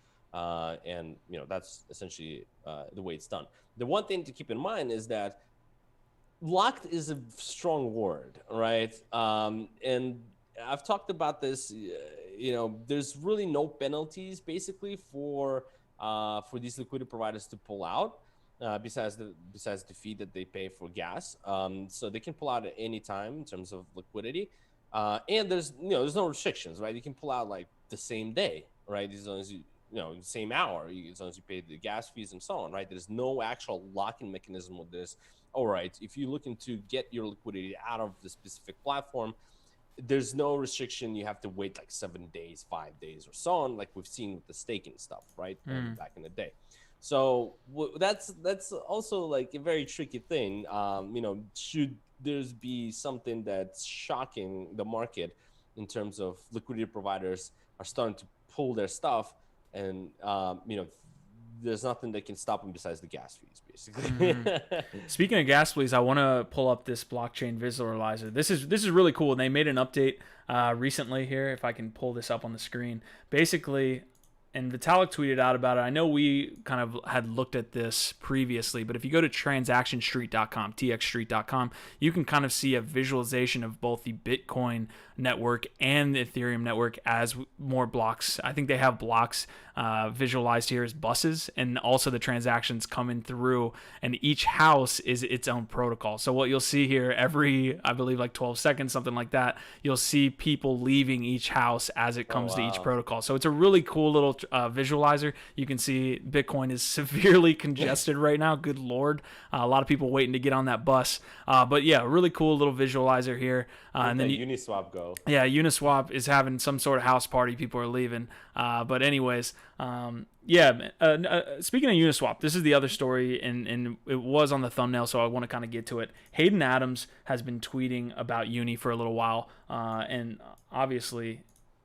and that's essentially the way it's done. The one thing to keep in mind is that locked is a strong word, right? And I've talked about this. There's really no penalties basically for these liquidity providers to pull out, besides the fee that they pay for gas. So they can pull out at any time in terms of liquidity, and there's no restrictions, right? You can pull out like the same day, right? As long as same hour, as long as you pay the gas fees and so on, right? There's no actual locking mechanism with this. All right, if you're looking to get your liquidity out of the specific platform, there's no restriction. You have to wait like 7 days, 5 days, or so on, like we've seen with the staking stuff, right? Back in the day. So that's also like a very tricky thing. Should there's be something that's shocking the market in terms of liquidity providers are starting to pull their stuff, and there's nothing that can stop them besides the gas fees, basically. Speaking of gas fees, I want to pull up this blockchain visualizer. This is really cool. They made an update recently here. If I can pull this up on the screen, basically, and Vitalik tweeted out about it. I know we kind of had looked at this previously, but if you go to transactionstreet.com, txstreet.com, you can kind of see a visualization of both the Bitcoin network and the Ethereum network as more blocks. I think they have blocks visualized here as buses, and also the transactions coming through, and each house is its own protocol. So what you'll see here every, I believe, like 12 seconds, something like that, you'll see people leaving each house as it comes to each protocol. So it's a really cool little visualizer. You can see Bitcoin is severely congested right now. Good Lord. A lot of people waiting to get on that bus. But yeah, really cool little visualizer here. And then Uniswap go. Yeah, Uniswap is having some sort of house party. People are leaving. But anyways, speaking of Uniswap, this is the other story, and it was on the thumbnail, so I want to kind of get to it. Hayden Adams has been tweeting about Uni for a little while, and obviously,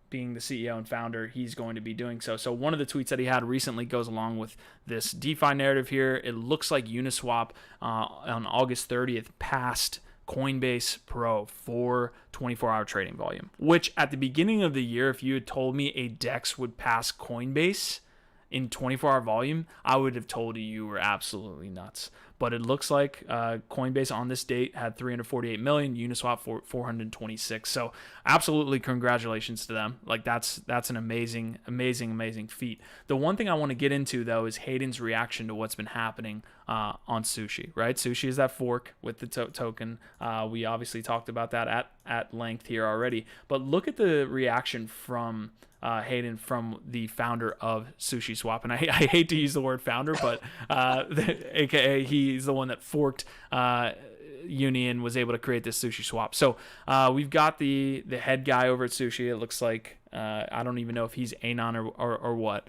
being the CEO and founder, he's going to be doing so. So one of the tweets that he had recently goes along with this DeFi narrative here. It looks like Uniswap on August 30th passed Coinbase Pro for 24-hour trading volume, which at the beginning of the year, if you had told me a DEX would pass Coinbase in 24-hour volume, I would have told you were absolutely nuts. But it looks like Coinbase on this date had 348 million, Uniswap for 426. So absolutely congratulations to them. Like that's an amazing feat. The one thing I want to get into though is Hayden's reaction to what's been happening on Sushi, right? Sushi is that fork with the token. We obviously talked about that at length here already. But look at the reaction from Hayden, from the founder of Sushi Swap. And I hate to use the word founder, but aka he's the one that forked Uni and was able to create this Sushi Swap. So we've got the head guy over at Sushi. It looks like I don't even know if he's Anon or what.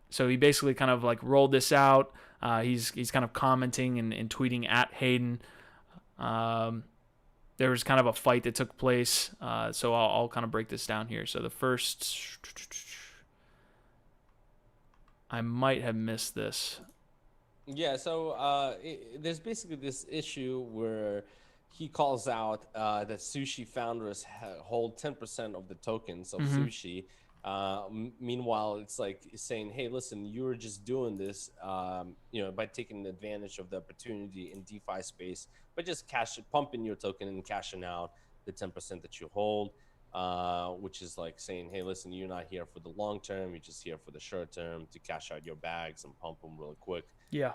So he basically kind of like rolled this out. He's kind of commenting and tweeting at Hayden. There was kind of a fight that took place, so I'll kind of break this down here. So the first, I might have missed this. Yeah, so there's basically this issue where he calls out that Sushi founders hold 10% of the tokens of Sushi, Meanwhile, it's like saying, hey, listen, you were just doing this, by taking advantage of the opportunity in DeFi space, but just pumping your token and cashing out the 10% that you hold, which is like saying, hey, listen, you're not here for the long term. You're just here for the short term to cash out your bags and pump them really quick. Yeah.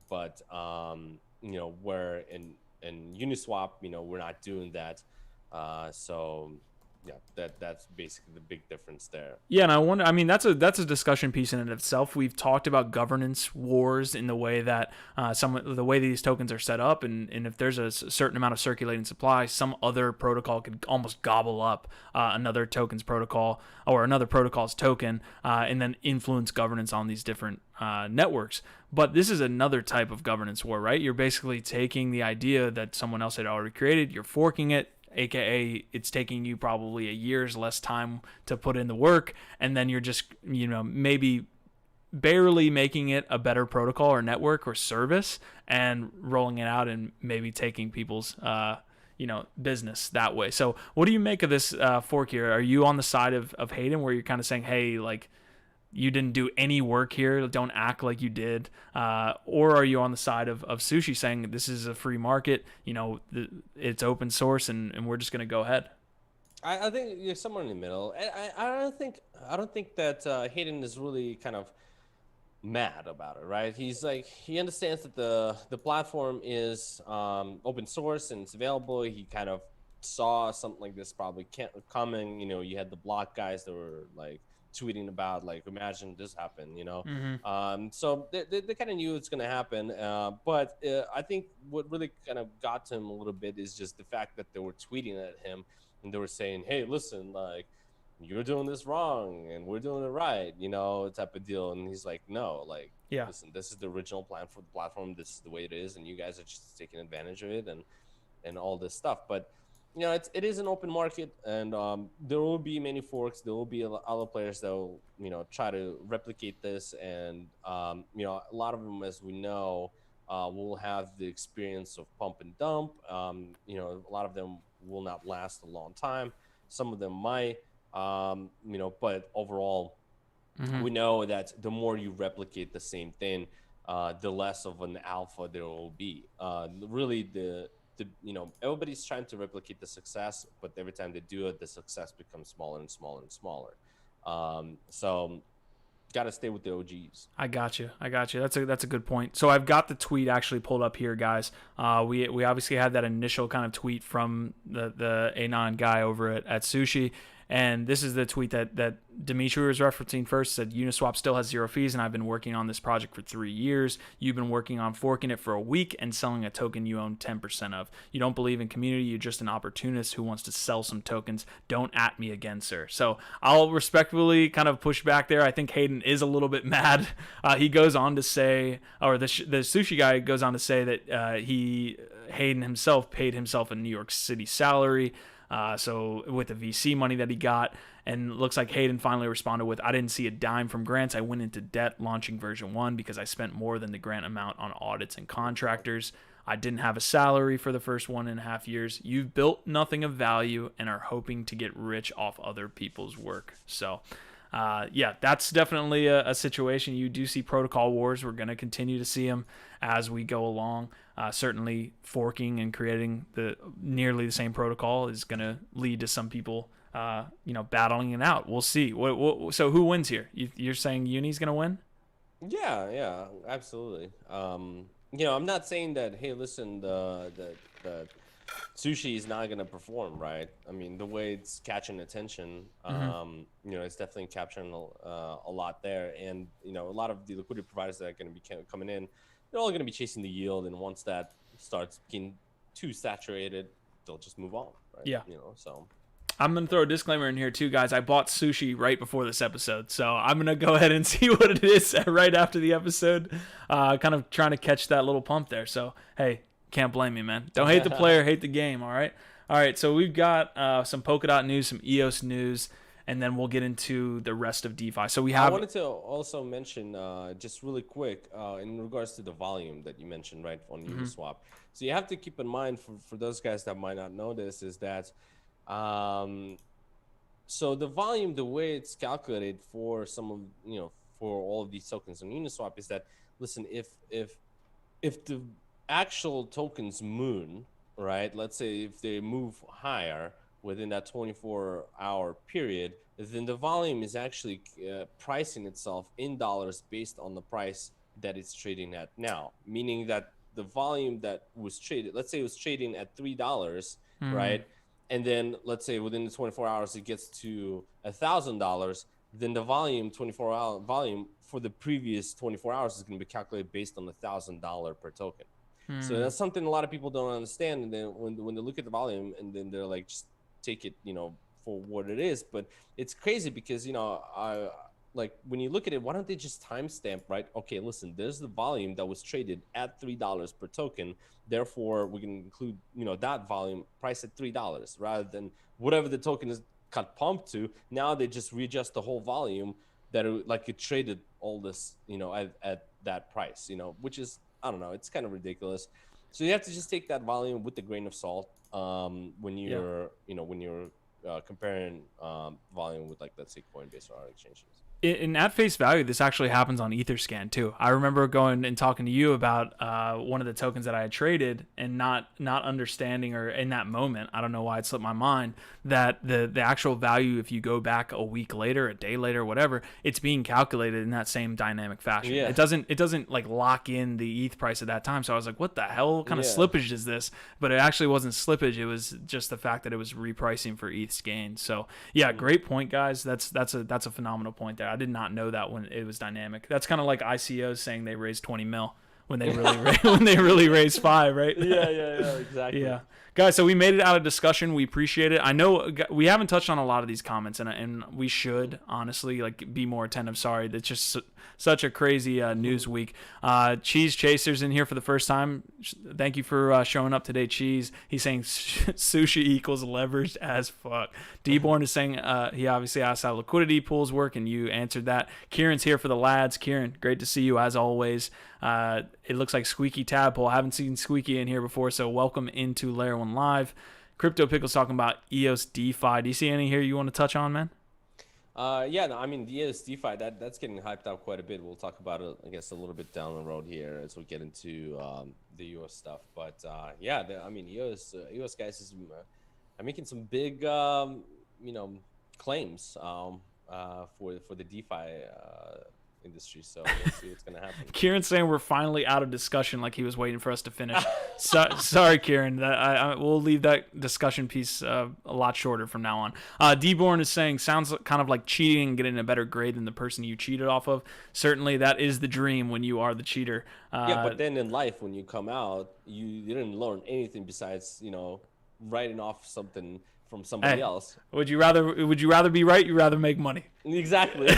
But where in Uniswap, we're not doing that. So yeah, that's basically the big difference there. Yeah, and I wonder. I mean, that's a discussion piece in and of itself. We've talked about governance wars in the way that the way these tokens are set up, and if there's a certain amount of circulating supply, some other protocol could almost gobble up another token's protocol or another protocol's token, and then influence governance on these different networks. But this is another type of governance war, right? You're basically taking the idea that someone else had already created, you're forking it, aka it's taking you probably a year's less time to put in the work, and then you're just maybe barely making it a better protocol or network or service and rolling it out and maybe taking people's business that way. So what do you make of this fork here? Are you on the side of Hayden, where you're kind of saying, hey, like, you didn't do any work here, don't act like you did, or are you on the side of Sushi saying this is a free market, it's open source, and we're just going to go ahead? I think you're somewhere in the middle. I don't think that Hayden is really kind of mad about it, right? He's like, he understands that the platform is open source and it's available. He kind of saw something like this probably coming. You had the block guys that were like tweeting about, like, imagine this happened, so they kind of knew it's going to happen, but I think what really kind of got to him a little bit is just the fact that they were tweeting at him and they were saying, hey, listen, like, you're doing this wrong and we're doing it right, type of deal. And he's like, no, like, Yeah. listen, this is the original plan for the platform, this is the way it is, and you guys are just taking advantage of it and all this stuff. But it is an open market, and there will be many forks. There will be other players that will, try to replicate this, and a lot of them, as we know, will have the experience of pump and dump. A lot of them will not last a long time. Some of them might, but overall, we know that the more you replicate the same thing, the less of an alpha there will be. Really, everybody's trying to replicate the success, but every time they do it, the success becomes smaller and smaller and smaller. So got to stay with the OGs. I got you. That's a good point. So I've got the tweet actually pulled up here, guys. We obviously had that initial kind of tweet from the Anon guy over at Sushi. And this is the tweet that Dimitri was referencing first. Said, Uniswap still has 0 fees, and I've been working on this project for 3 years. You've been working on forking it for a week and selling a token you own 10% of. You don't believe in community. You're just an opportunist who wants to sell some tokens. Don't at me again, sir. So I'll respectfully kind of push back there. I think Hayden is a little bit mad. He goes on to say, or the Sushi guy goes on to say that Hayden himself paid himself a New York City salary. So with the VC money that he got, and looks like Hayden finally responded with, I didn't see a dime from grants. I went into debt launching version 1 because I spent more than the grant amount on audits and contractors. I didn't have a salary for the first 1.5 years. You've built nothing of value and are hoping to get rich off other people's work. So that's definitely a situation. You do see protocol wars. We're going to continue to see them as we go along. Certainly forking and creating nearly the same protocol is going to lead to some people, battling it out. We'll see. So who wins here? You're saying Uni's going to win? Yeah, absolutely. I'm not saying that, hey, listen, the Sushi is not going to perform, right? I mean, the way it's catching attention, it's definitely capturing a lot there. And, a lot of the liquidity providers that are going to be coming in, they're all going to be chasing the yield. And once that starts getting too saturated, they'll just move on, right? Yeah. So I'm going to throw a disclaimer in here too, guys. I bought Sushi right before this episode, so I'm going to go ahead and see what it is right after the episode, kind of trying to catch that little pump there. So, hey, can't blame me, man. Don't hate the player, hate the game, all right? So we've got some Polkadot news, some EOS news, and then we'll get into the rest of DeFi. So I wanted to also mention, just really quick, in regards to the volume that you mentioned, right, on Uniswap. So you have to keep in mind, for those guys that might not know this, is that So the volume, the way it's calculated for some of, for all of these tokens on Uniswap is that, listen, if the actual tokens moon, right? Let's say if they move higher within that 24-hour period, then the volume is actually pricing itself in dollars based on the price that it's trading at now. Meaning that the volume that was traded, let's say it was trading at $3, right? And then let's say within the 24 hours it gets to $1,000, then the volume, 24-hour volume for the previous 24 hours is going to be calculated based on $1,000 per token. So that's something a lot of people don't understand. And then when they look at the volume, and then they're like, just take it, for what it is. But it's crazy because, like when you look at it, why don't they just timestamp, right? Okay, listen, there's the volume that was traded at $3 per token. Therefore, we can include, that volume price at $3 rather than whatever the token is got pumped to. Now they just readjust the whole volume that it traded all this, at that price, which is, I don't know, it's kind of ridiculous. So you have to just take that volume with a grain of salt when you're, comparing volume with, like, let's say Coinbase or other exchanges. In at face value, this actually happens on Etherscan too. I remember going and talking to you about one of the tokens that I had traded and not understanding, or in that moment, I don't know why it slipped my mind, that the actual value, if you go back a week later, a day later, whatever, it's being calculated in that same dynamic fashion. Yeah. It doesn't like lock in the ETH price at that time. So I was like, what the hell? What kind of slippage is this? But it actually wasn't slippage. It was just the fact that it was repricing for ETH's gain. So yeah, great point, guys. That's a phenomenal point there. I did not know that when it was dynamic. That's kind of like ICOs saying they raised 20 mil when they really raised 5, right? Yeah, exactly. Yeah. Guys, so we made it out of discussion. We appreciate it. I know we haven't touched on a lot of these comments, and we should, honestly, like, be more attentive. Sorry, that's just such a crazy news week. Cheese Chaser's in here for the first time. Thank you for showing up today, Cheese. He's saying sushi equals leveraged as fuck. Deborn is saying he obviously asked how liquidity pools work, and you answered that. Kieran's here for the lads. Kieran, great to see you as always. It looks like Squeaky Tadpole. I haven't seen Squeaky in here before, so welcome into Layer1Live. Crypto Pickle's talking about EOS DeFi. Do you see any here you want to touch on, man? Yeah, no, I mean, the EOS DeFi, that's getting hyped up quite a bit. We'll talk about it, I guess, a little bit down the road here as we get into the EOS stuff. But yeah, EOS guys are making some big, claims for the DeFi industry. So let's see what's going to happen. Kieran's saying we're finally out of discussion, like he was waiting for us to finish. Sorry, Kieran. We'll leave that discussion piece a lot shorter from now on. Deborn is saying, sounds kind of like cheating and getting a better grade than the person you cheated off of. Certainly, that is the dream when you are the cheater. Yeah, but then in life, when you come out, you didn't learn anything besides, writing off something from somebody else. Would you rather be right? You'd rather make money. Exactly.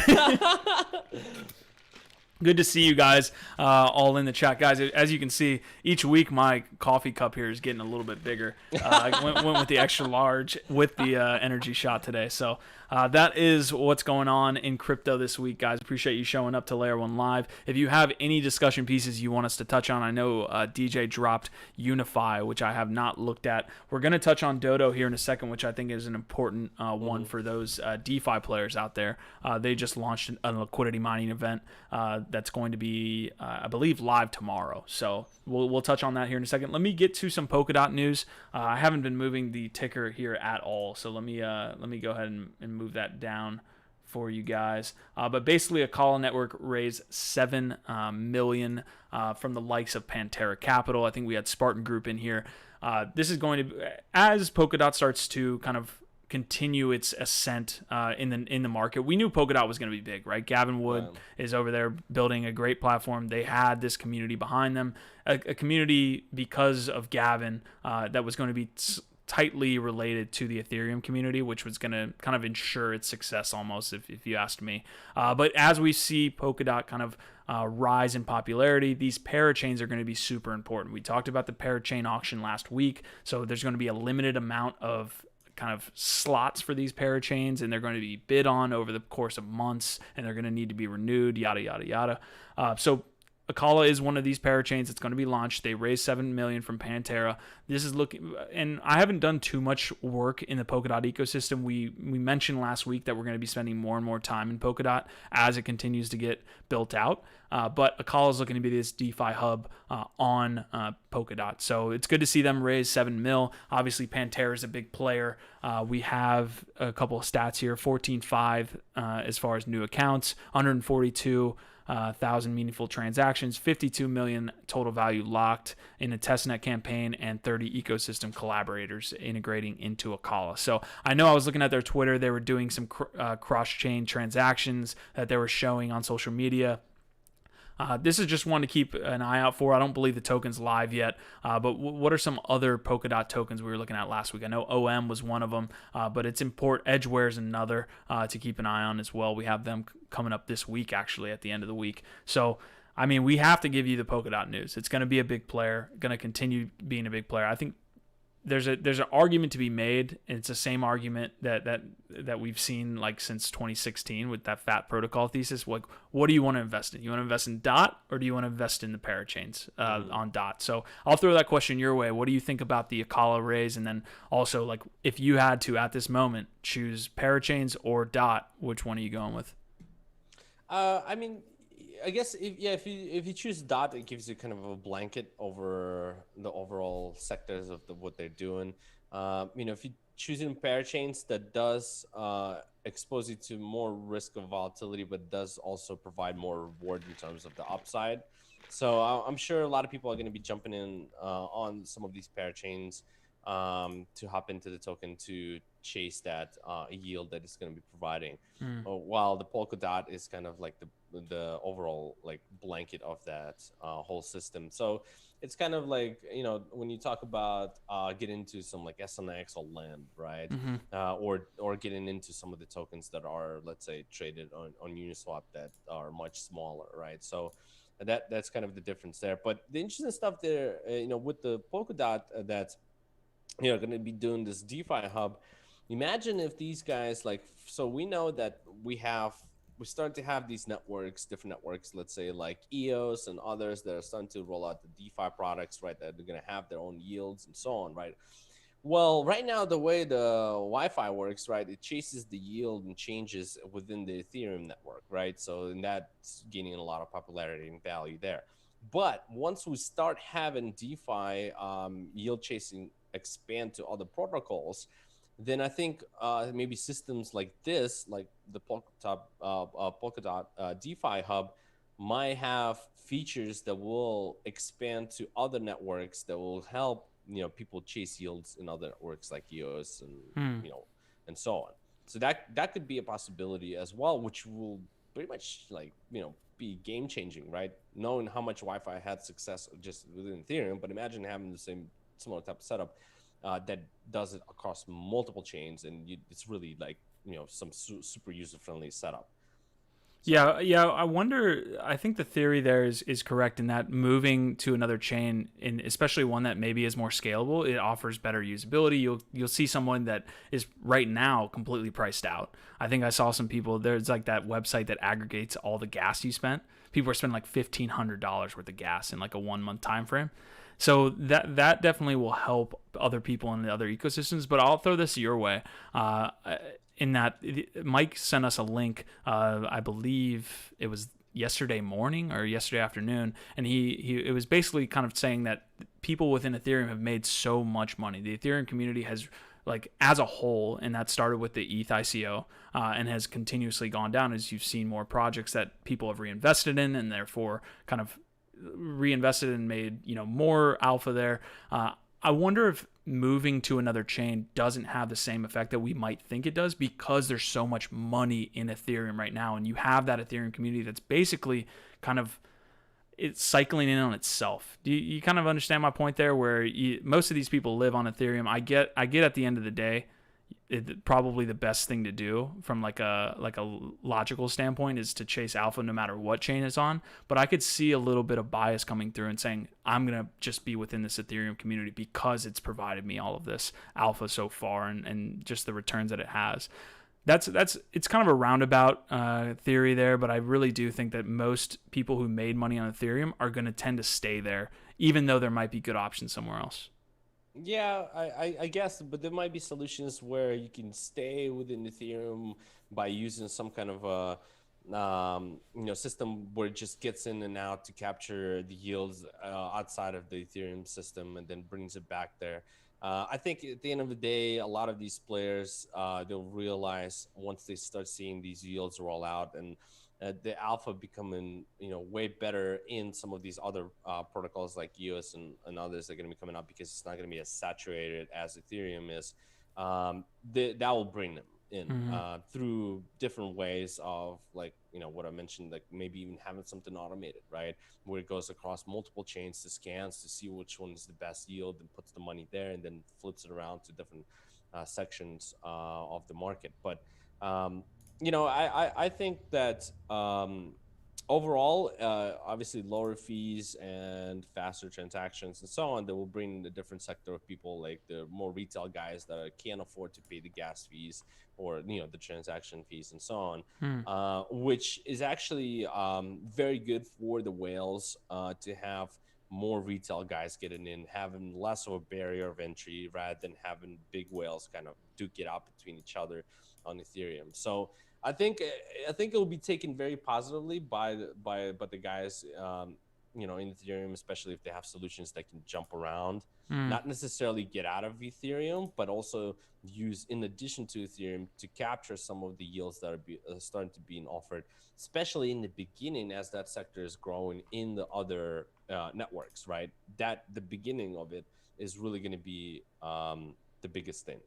Good to see you guys all in the chat. Guys, as you can see, each week my coffee cup here is getting a little bit bigger. I went with the extra large with the energy shot today. So that is what's going on in crypto this week, guys. Appreciate you showing up to Layer1Live. If you have any discussion pieces you want us to touch on, I know DJ dropped Unify, which I have not looked at. We're going to touch on Dodo here in a second, which I think is an important one for those DeFi players out there. They just launched a liquidity mining event that's going to be, I believe, live tomorrow. So we'll touch on that here in a second. Let me get to some Polkadot news. I haven't been moving the ticker here at all, so let me go ahead and move that down for you guys. But basically, Acala Network raised $7 million from the likes of Pantera Capital. I think we had Spartan Group in here. This is going to, as Polkadot starts to kind of continue its ascent in the market. We knew Polkadot was going to be big, right? Gavin Wood is over there building a great platform. They had this community behind them, a community because of Gavin that was going to be tightly related to the Ethereum community, which was going to kind of ensure its success almost, if you asked me. But as we see Polkadot kind of rise in popularity, these parachains are going to be super important. We talked about the parachain auction last week, so there's going to be a limited amount of kind of slots for these parachains, and they're going to be bid on over the course of months, and they're going to need to be renewed, yada, yada, yada. So Acala is one of these parachains that's going to be launched. They raised $7 million from Pantera. This is looking, and I haven't done too much work in the Polkadot ecosystem. We mentioned last week that we're going to be spending more and more time in Polkadot as it continues to get built out. But Acala is looking to be this DeFi hub on Polkadot. So it's good to see them raise $7 million. Obviously, Pantera is a big player. We have a couple of stats here: 14.5 as far as new accounts, 142,000 meaningful transactions, 52 million total value locked in a testnet campaign, and 30 ecosystem collaborators integrating into Acala. So I know I was looking at their Twitter. They were doing some cross-chain transactions that they were showing on social media. This is just one to keep an eye out for. I don't believe the token's live yet, but what are some other Polkadot tokens we were looking at last week? I know OM was one of them, but it's Edgeware is another to keep an eye on as well. We have them coming up this week, actually, at the end of the week. So, I mean, we have to give you the Polkadot news. It's going to be a big player, going to continue being a big player. I think there's an argument to be made, and it's the same argument that we've seen like since 2016 with that fat protocol thesis. Like, what do you want to invest in? You want to invest in DOT, or do you want to invest in the parachains on DOT? So I'll throw that question your way. What do you think about the Acala raise? And then also, like, if you had to at this moment choose parachains or DOT, which one are you going with? I mean, I guess if you choose DOT, it gives you kind of a blanket over the overall sectors of what they're doing. If you choosing parachains, that does expose you to more risk of volatility, but does also provide more reward in terms of the upside. So I'm sure a lot of people are going to be jumping in on some of these parachains to hop into the token to chase that yield that it's going to be providing. While the Polkadot is kind of like the overall like blanket of that whole system. So it's kind of like, when you talk about getting into some like SNX or LAND, right? Or getting into some of the tokens that are, let's say, traded on Uniswap that are much smaller, right? So that's kind of the difference there. But the interesting stuff there, with the Polkadot that's going to be doing this DeFi hub. Imagine if these guys so we know that we start to have these networks, different networks, let's say like EOS and others that are starting to roll out the DeFi products, right? That they're going to have their own yields and so on, right? Well, right now, the way the Wi-Fi works, right, it chases the yield and changes within the Ethereum network, right? So and that's gaining a lot of popularity and value there. But once we start having DeFi yield chasing expand to other protocols, then I think maybe systems like this, like the Polkadot DeFi hub, might have features that will expand to other networks that will help people chase yields in other networks like EOS and and so on. So that could be a possibility as well, which will pretty much be game changing, right? Knowing how much Wi-Fi had success just within Ethereum, but imagine having the same similar type of setup that does it across multiple chains, and it's really like some super user friendly setup. So. Yeah. I wonder. I think the theory there is correct in that moving to another chain, and especially one that maybe is more scalable, it offers better usability. You'll see someone that is right now completely priced out. I think I saw some people. There's like that website that aggregates all the gas you spent. People are spending like $1,500 worth of gas in like a 1 month time frame. So that definitely will help other people in the other ecosystems. But I'll throw this your way. In that Mike sent us a link, I believe it was yesterday morning or yesterday afternoon, and it was basically kind of saying that people within Ethereum have made so much money. The Ethereum community has, like, as a whole, and that started with the ETH ICO and has continuously gone down as you've seen more projects that people have reinvested in and therefore kind of reinvested and made more alpha there. I wonder if moving to another chain doesn't have the same effect that we might think it does, because there's so much money in Ethereum right now, and you have that Ethereum community that's basically kind of it's cycling in on itself. Do you kind of understand my point there? Where most of these people live on Ethereum. I get at the end of the day, probably the best thing to do from like a logical standpoint is to chase alpha no matter what chain it's on. But I could see a little bit of bias coming through and saying, I'm going to just be within this Ethereum community because it's provided me all of this alpha so far and just the returns that it has. That's it's kind of a roundabout theory there, but I really do think that most people who made money on Ethereum are going to tend to stay there, even though there might be good options somewhere else. Yeah, I guess, but there might be solutions where you can stay within Ethereum by using some kind of a system where it just gets in and out to capture the yields outside of the Ethereum system and then brings it back there. I think at the end of the day, a lot of these players, they'll realize once they start seeing these yields roll out and the alpha becoming, way better in some of these other protocols like EOS and others that are going to be coming up, because it's not going to be as saturated as Ethereum is. That will bring them in through different ways of, like, what I mentioned, like maybe even having something automated, right? Where it goes across multiple chains to scans to see which one is the best yield and puts the money there and then flips it around to different sections of the market. But I think that overall, obviously lower fees and faster transactions and so on, that will bring a different sector of people, like the more retail guys that can't afford to pay the gas fees or the transaction fees and so on, which is actually very good for the whales to have more retail guys getting in, having less of a barrier of entry rather than having big whales kind of duke it out between each other on Ethereum. So I think it will be taken very positively by the guys, in Ethereum, especially if they have solutions that can jump around, not necessarily get out of Ethereum, but also use in addition to Ethereum to capture some of the yields that are starting to be offered, especially in the beginning as that sector is growing in the other networks, right? That the beginning of it is really going to be the biggest thing.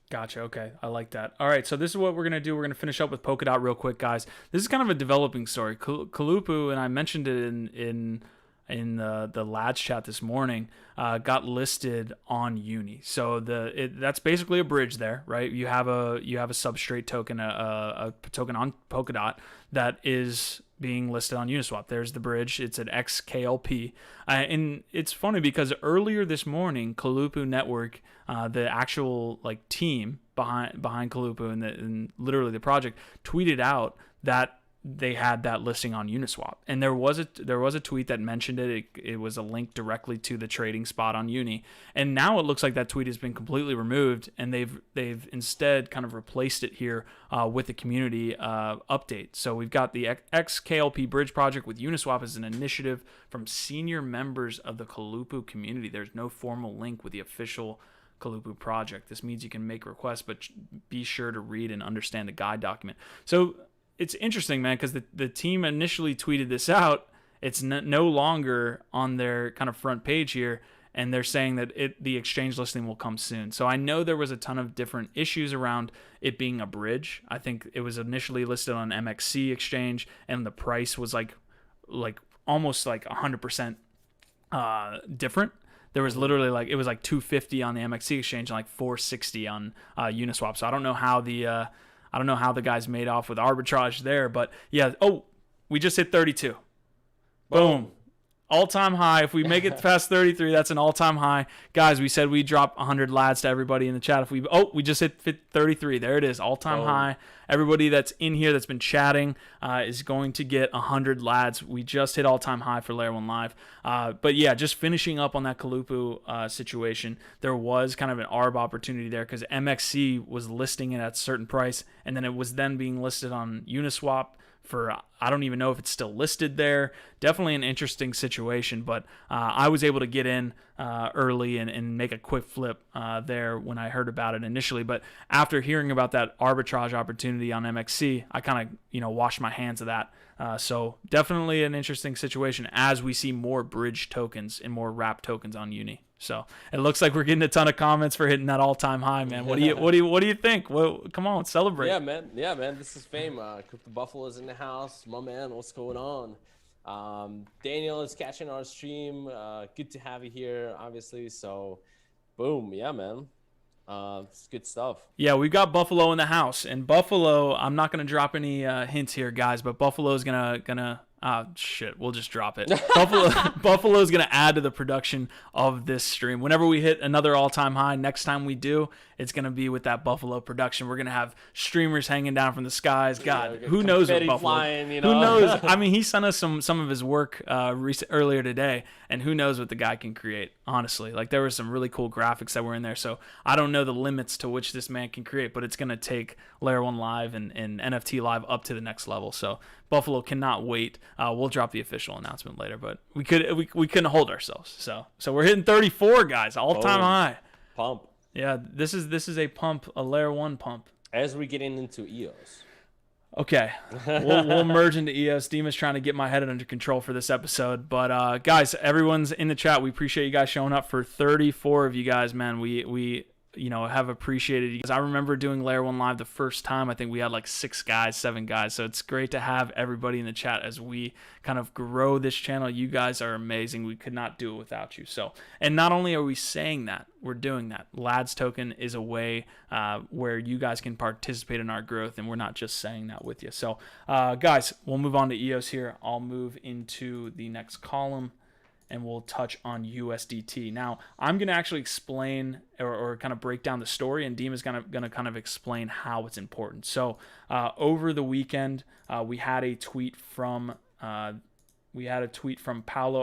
Gotcha. Okay. I like that. All right. So this is what we're going to do. We're going to finish up with Polkadot real quick, guys. This is kind of a developing story. Kalupu, and I mentioned it in the LADZ chat this morning, got listed on Uni. So that's basically a bridge there, right? You have a substrate token, a token on Polkadot that is being listed on Uniswap. There's the bridge. It's an xKLP. And it's funny because earlier this morning, Kalupu Network, the actual team behind Kalupu and literally the project, tweeted out that they had that listing on Uniswap, and there was a tweet that mentioned it. It was a link directly to the trading spot on Uni, and now it looks like that tweet has been completely removed, and they've instead kind of replaced it here with a community update. So we've got the xKLP Bridge project with Uniswap as an initiative from senior members of the Kalupu community. There's no formal link with the official Kalupu project. This means you can make requests, but be sure to read and understand the guide document. So it's interesting, man, because the team initially tweeted this out. It's no longer on their kind of front page here, and they're saying that the exchange listing will come soon. So I know there was a ton of different issues around it being a bridge. I think it was initially listed on MXC exchange, and the price was like almost 100% different. There was literally it was like $250 on the MXC exchange and like $460 on Uniswap. So I don't know how the guys made off with arbitrage there, but yeah. Oh, we just hit 32. Boom. All-time high. If we make it past 33, that's an all-time high. Guys, we said we drop 100 LADZ to everybody in the chat. We just hit 33. There it is. All-time high. Everybody that's in here that's been chatting is going to get 100 LADZ. We just hit all-time high for Layer1Live. But yeah, just finishing up on that Kalupu situation, there was kind of an ARB opportunity there because MXC was listing it at a certain price, and then it was then being listed on Uniswap for, I don't even know if it's still listed there. Definitely an interesting situation, but I was able to get in early and make a quick flip there when I heard about it initially. But after hearing about that arbitrage opportunity on MXC, I kind of washed my hands of that. So definitely an interesting situation as we see more bridge tokens and more wrap tokens on Uni. So it looks like we're getting a ton of comments for hitting that all-time high, man. What do you think? Well, come on, celebrate. Yeah, man. This is fame. Crypto Buffalo is in the house. My man, what's going on? Daniel is catching our stream. Good to have you here, obviously. So, boom, yeah, man. It's good stuff. Yeah, we've got Buffalo in the house, and Buffalo. I'm not gonna drop any hints here, guys, but Buffalo's gonna. We'll just drop it. Buffalo's going to add to the production of this stream. Whenever we hit another all-time high, next time we do, it's going to be with that Buffalo production. We're going to have streamers hanging down from the skies. God, Yeah, who knows what confetti Buffalo? flying, you Who know? knows? I mean, he sent us some of his work earlier today, and who knows what the guy can create, honestly. Like, there were some really cool graphics that were in there, so I don't know the limits to which this man can create, but it's going to take Layer1Live and NFT Live up to the next level. So Buffalo cannot wait. We'll drop the official announcement later, but we couldn't hold ourselves. So we're hitting 34, guys, all-time high. Pump. Yeah, this is a pump, a Layer 1 pump. As we're getting into EOS. Okay, we'll merge into EOS. Dima's trying to get my head under control for this episode. But guys, everyone's in the chat. We appreciate you guys showing up. For 34 of you guys, man, we have appreciated you guys. I remember doing Layer1Live the first time. I think we had like 7 guys. So it's great to have everybody in the chat as we kind of grow this channel. You guys are amazing. We could not do it without you. So, and not only are we saying that, we're doing that. LADZ token is a way where you guys can participate in our growth, and we're not just saying that with you. So, guys, we'll move on to EOS here. I'll move into the next column, and we'll touch on USDT. Now, I'm going to actually explain or kind of break down the story, and Dima's going to kind of explain how it's important. So, over the weekend, we had a tweet from Paolo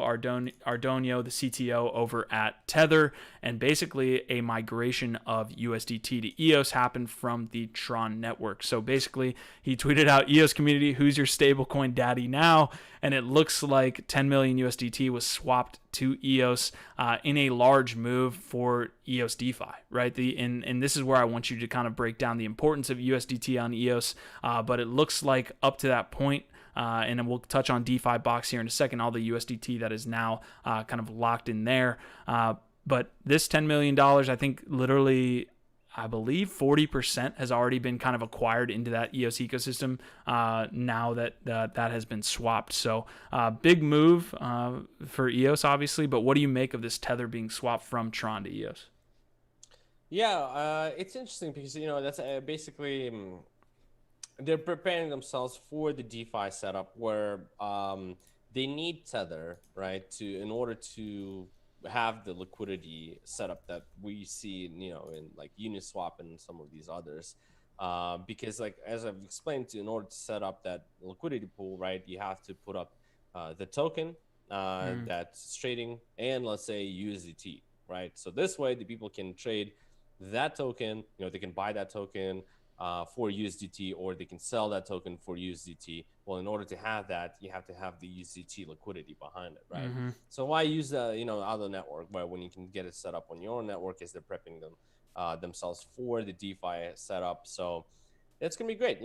Ardonio, the CTO over at Tether, and basically a migration of USDT to EOS happened from the Tron network. So basically, he tweeted out, EOS community, who's your stablecoin daddy now? And it looks like 10 million USDT was swapped to EOS in a large move for EOS DeFi, right? And this is where I want you to kind of break down the importance of USDT on EOS, but it looks like up to that point, and then we'll touch on DeFiBox here in a second, all the USDT that is now kind of locked in there. But this $10 million, I think literally, I believe 40% has already been kind of acquired into that EOS ecosystem now that that has been swapped. So big move for EOS, obviously. But what do you make of this Tether being swapped from Tron to EOS? Yeah, it's interesting because, that's basically... they're preparing themselves for the DeFi setup where they need Tether, right, in order to have the liquidity setup that we see, in like Uniswap and some of these others. Because, like, as I've explained, in order to set up that liquidity pool, right, you have to put up the token that's trading and, let's say, USDT, right? So this way, the people can trade that token. They can buy that token for USDT, or they can sell that token for USDT. Well, in order to have that, you have to have the USDT liquidity behind it, right? So why use the other network, right, when you can get it set up on your own network, as they're prepping themselves for the DeFi setup. So it's gonna be great.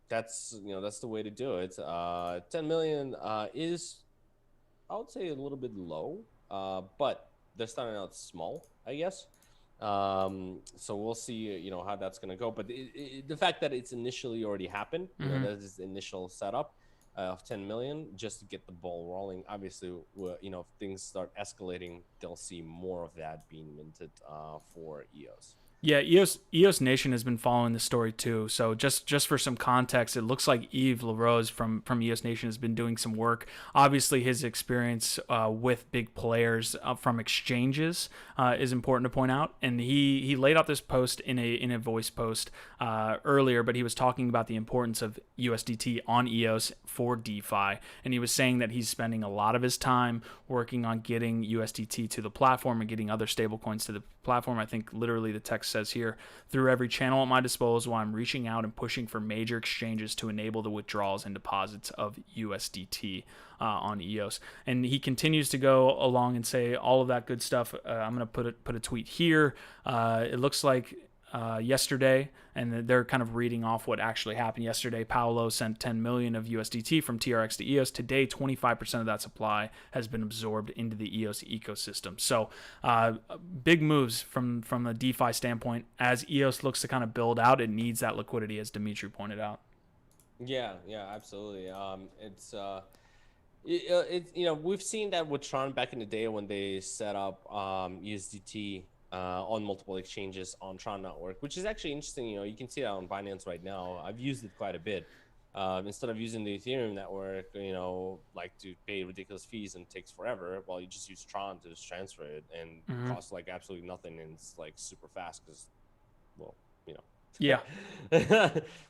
That's that's the way to do it. 10 million is, I would say, a little bit low, but they're starting out small, I guess. So we'll see, how that's going to go. But the fact that it's initially already happened, that is the initial setup of 10 million just to get the ball rolling. Obviously, if things start escalating, they'll see more of that being minted for EOS. Yeah, EOS Nation has been following the story too. So just for some context, it looks like Yves LaRose from EOS Nation has been doing some work. Obviously, his experience with big players from exchanges is important to point out. And he laid out this post in a voice post earlier, but he was talking about the importance of USDT on EOS for DeFi. And he was saying that he's spending a lot of his time working on getting USDT to the platform and getting other stablecoins to the platform. I think literally the text says here, through every channel at my disposal, I'm reaching out and pushing for major exchanges to enable the withdrawals and deposits of USDT on EOS. And he continues to go along and say all of that good stuff. I'm going to put a tweet here. It looks like yesterday, and they're kind of reading off what actually happened yesterday. Paolo sent 10 million of USDT from TRX to EOS. Today, 25% of that supply has been absorbed into the EOS ecosystem. So big moves from the DeFi standpoint. As EOS looks to kind of build out, it needs that liquidity, as Dimitri pointed out. Yeah, absolutely. We've seen that with Tron back in the day when they set up USDT on multiple exchanges on Tron network, which is actually interesting. You can see that on Binance right now. I've used it quite a bit. instead of using the Ethereum network, like to pay ridiculous fees and takes forever, well, you just use Tron to just transfer it and Mm-hmm. costs like absolutely nothing, and it's like super fast because, well, Yeah.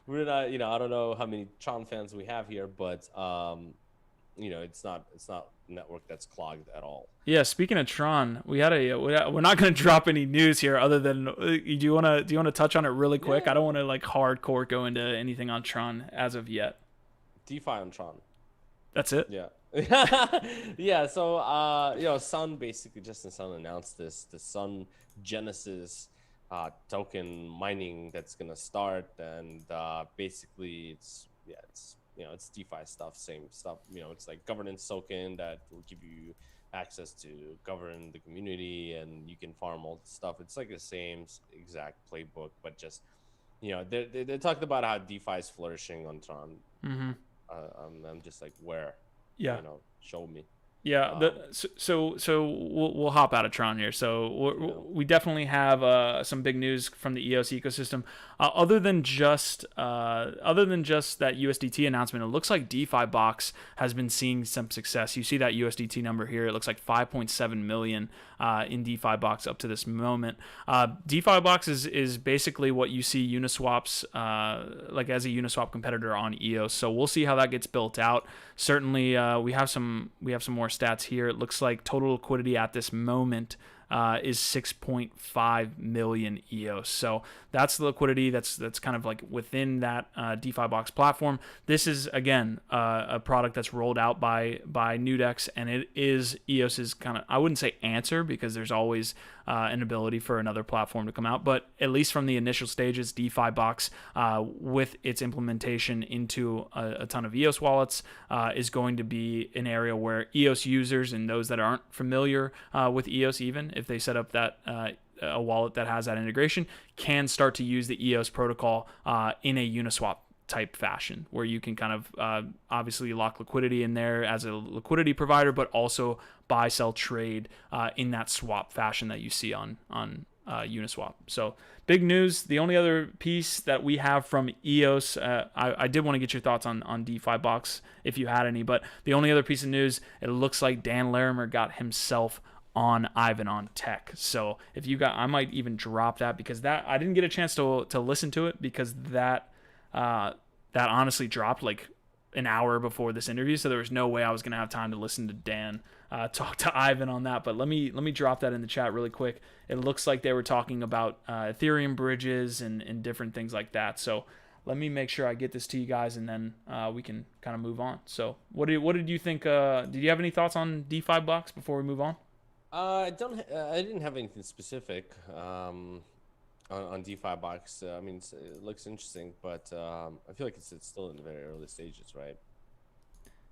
we're not, I don't know how many Tron fans we have here, but it's not a network that's clogged at all. Yeah, speaking of Tron, we're not going to drop any news here other than do you want to touch on it really quick? Yeah. I don't want to like hardcore go into anything on Tron as of yet. DeFi on Tron. That's it? Yeah. Yeah, so Sun, basically Justin Sun announced the Sun Genesis token mining that's going to start, and basically it's DeFi stuff, same stuff. It's like governance token that will give you access to govern the community, and you can farm all the stuff. It's like the same exact playbook, but just they talked about how DeFi is flourishing on Tron. Mm-hmm. I'm just like, where? Yeah. Show me. Yeah, so we'll hop out of Tron here. So we definitely have some big news from the EOS ecosystem. Other than just that USDT announcement, it looks like DeFiBox has been seeing some success. You see that USDT number here. It looks like 5.7 million in DeFiBox up to this moment. DeFiBox is basically what you see Uniswap's like as a Uniswap competitor on EOS. So we'll see how that gets built out. Certainly, we have some more stats here. It looks like total liquidity at this moment is 6.5 million EOS. So that's the liquidity that's kind of like within that DeFiBox platform. This is again a product that's rolled out by Nudex, and it is EOS's kind of, I wouldn't say answer, because there's always an ability for another platform to come out, but at least from the initial stages, DeFiBox with its implementation into a ton of EOS wallets is going to be an area where EOS users and those that aren't familiar with EOS, even if they set up that a wallet that has that integration, can start to use the EOS protocol in a Uniswap type fashion, where you can kind of obviously lock liquidity in there as a liquidity provider, but also buy, sell, trade in that swap fashion that you see on Uniswap. So big news. The only other piece that we have from EOS, I did want to get your thoughts on DeFiBox if you had any, but the only other piece of news, it looks like Dan Larimer got himself on Ivan on Tech. So if you got, I might even drop that, because that I didn't get a chance to listen to it, because that honestly dropped like an hour before this interview, so there was no way I was gonna have time to listen to Dan talk to Ivan on that. But let me drop that in the chat really quick. It looks like they were talking about Ethereum bridges and different things like that. So let me make sure I get this to you guys, and then we can kind of move on. So what did you think? Did you have any thoughts on DeFiBox before we move on? I didn't have anything specific on DeFiBox. I mean, it looks interesting, but I feel like it's still in the very early stages, right?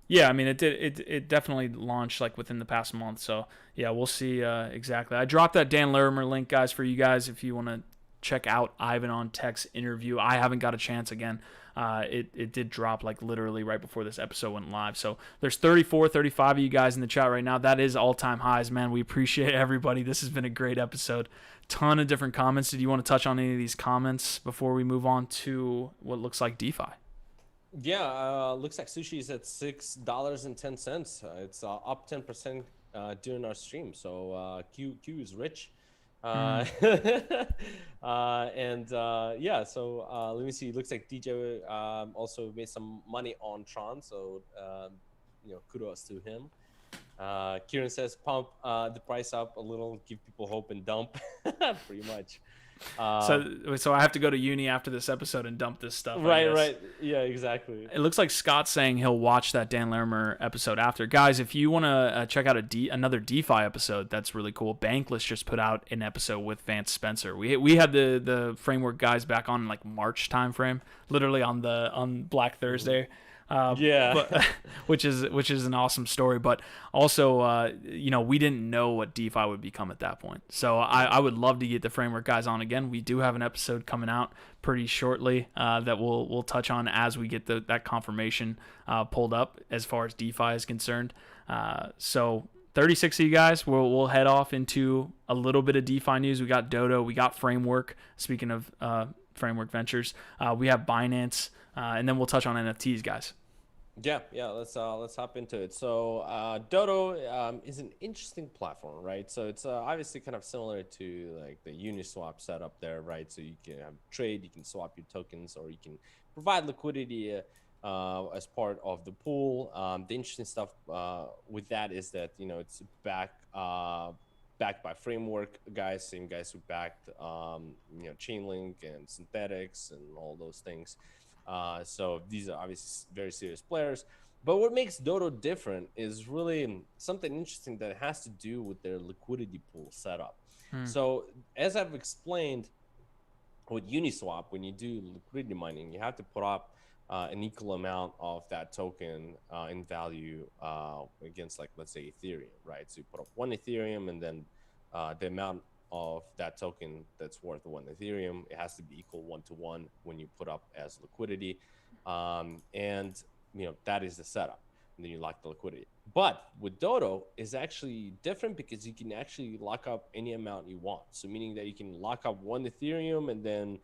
Yeah, I mean, it definitely launched like within the past month. So yeah, we'll see exactly. I dropped that Dan Larimer link, guys, for you guys if you want to check out Ivan on Tech's interview. I haven't got a chance again. It did drop like literally right before this episode went live. So there's 35 of you guys in the chat right now. That is all-time highs, man. We appreciate everybody. This has been a great episode. Ton of different comments. Did you want to touch on any of these comments before we move on to what looks like DeFi? Yeah, looks like Sushi is at $6.10. It's up 10% during our stream. So Q is rich. Yeah, so let me see. It looks like DJ also made some money on Tron, so kudos to him. Kieran says pump the price up a little, give people hope, and dump. Pretty much. So I have to go to uni after this episode and dump this stuff. Right. Yeah, exactly. It looks like Scott's saying he'll watch that Dan Larimer episode after. Guys, if you want to check out another DeFi episode, that's really cool. Bankless just put out an episode with Vance Spencer. We had the framework guys back on like March timeframe, literally on Black Thursday. Which is an awesome story, but also we didn't know what DeFi would become at that point. So I would love to get the framework guys on again. We do have an episode coming out pretty shortly that we'll touch on as we get that confirmation pulled up as far as DeFi is concerned. So 36 of you guys, we'll head off into a little bit of DeFi news. We got Dodo, we got Framework. Speaking of Framework Ventures, we have Binance, and then we'll touch on NFTs, guys. Yeah, let's hop into it. So Dodo is an interesting platform, right? So it's obviously kind of similar to like the Uniswap setup there, right? So you can have trade, you can swap your tokens, or you can provide liquidity as part of the pool. The interesting stuff with that is that it's backed by Framework guys, same guys who backed Chainlink and Synthetics and all those things. So these are obviously very serious players. But what makes Dodo different is really something interesting that has to do with their liquidity pool setup. So as I've explained with Uniswap, when you do liquidity mining, you have to put up an equal amount of that token in value against, like, let's say Ethereum, right? So you put up 1 Ethereum, and then the amount of that token that's worth 1 Ethereum, it has to be equal 1-to-1 when you put up as liquidity, and that is the setup, and then you lock the liquidity. But with Dodo is actually different because you can actually lock up any amount you want. So meaning that you can lock up 1 Ethereum and then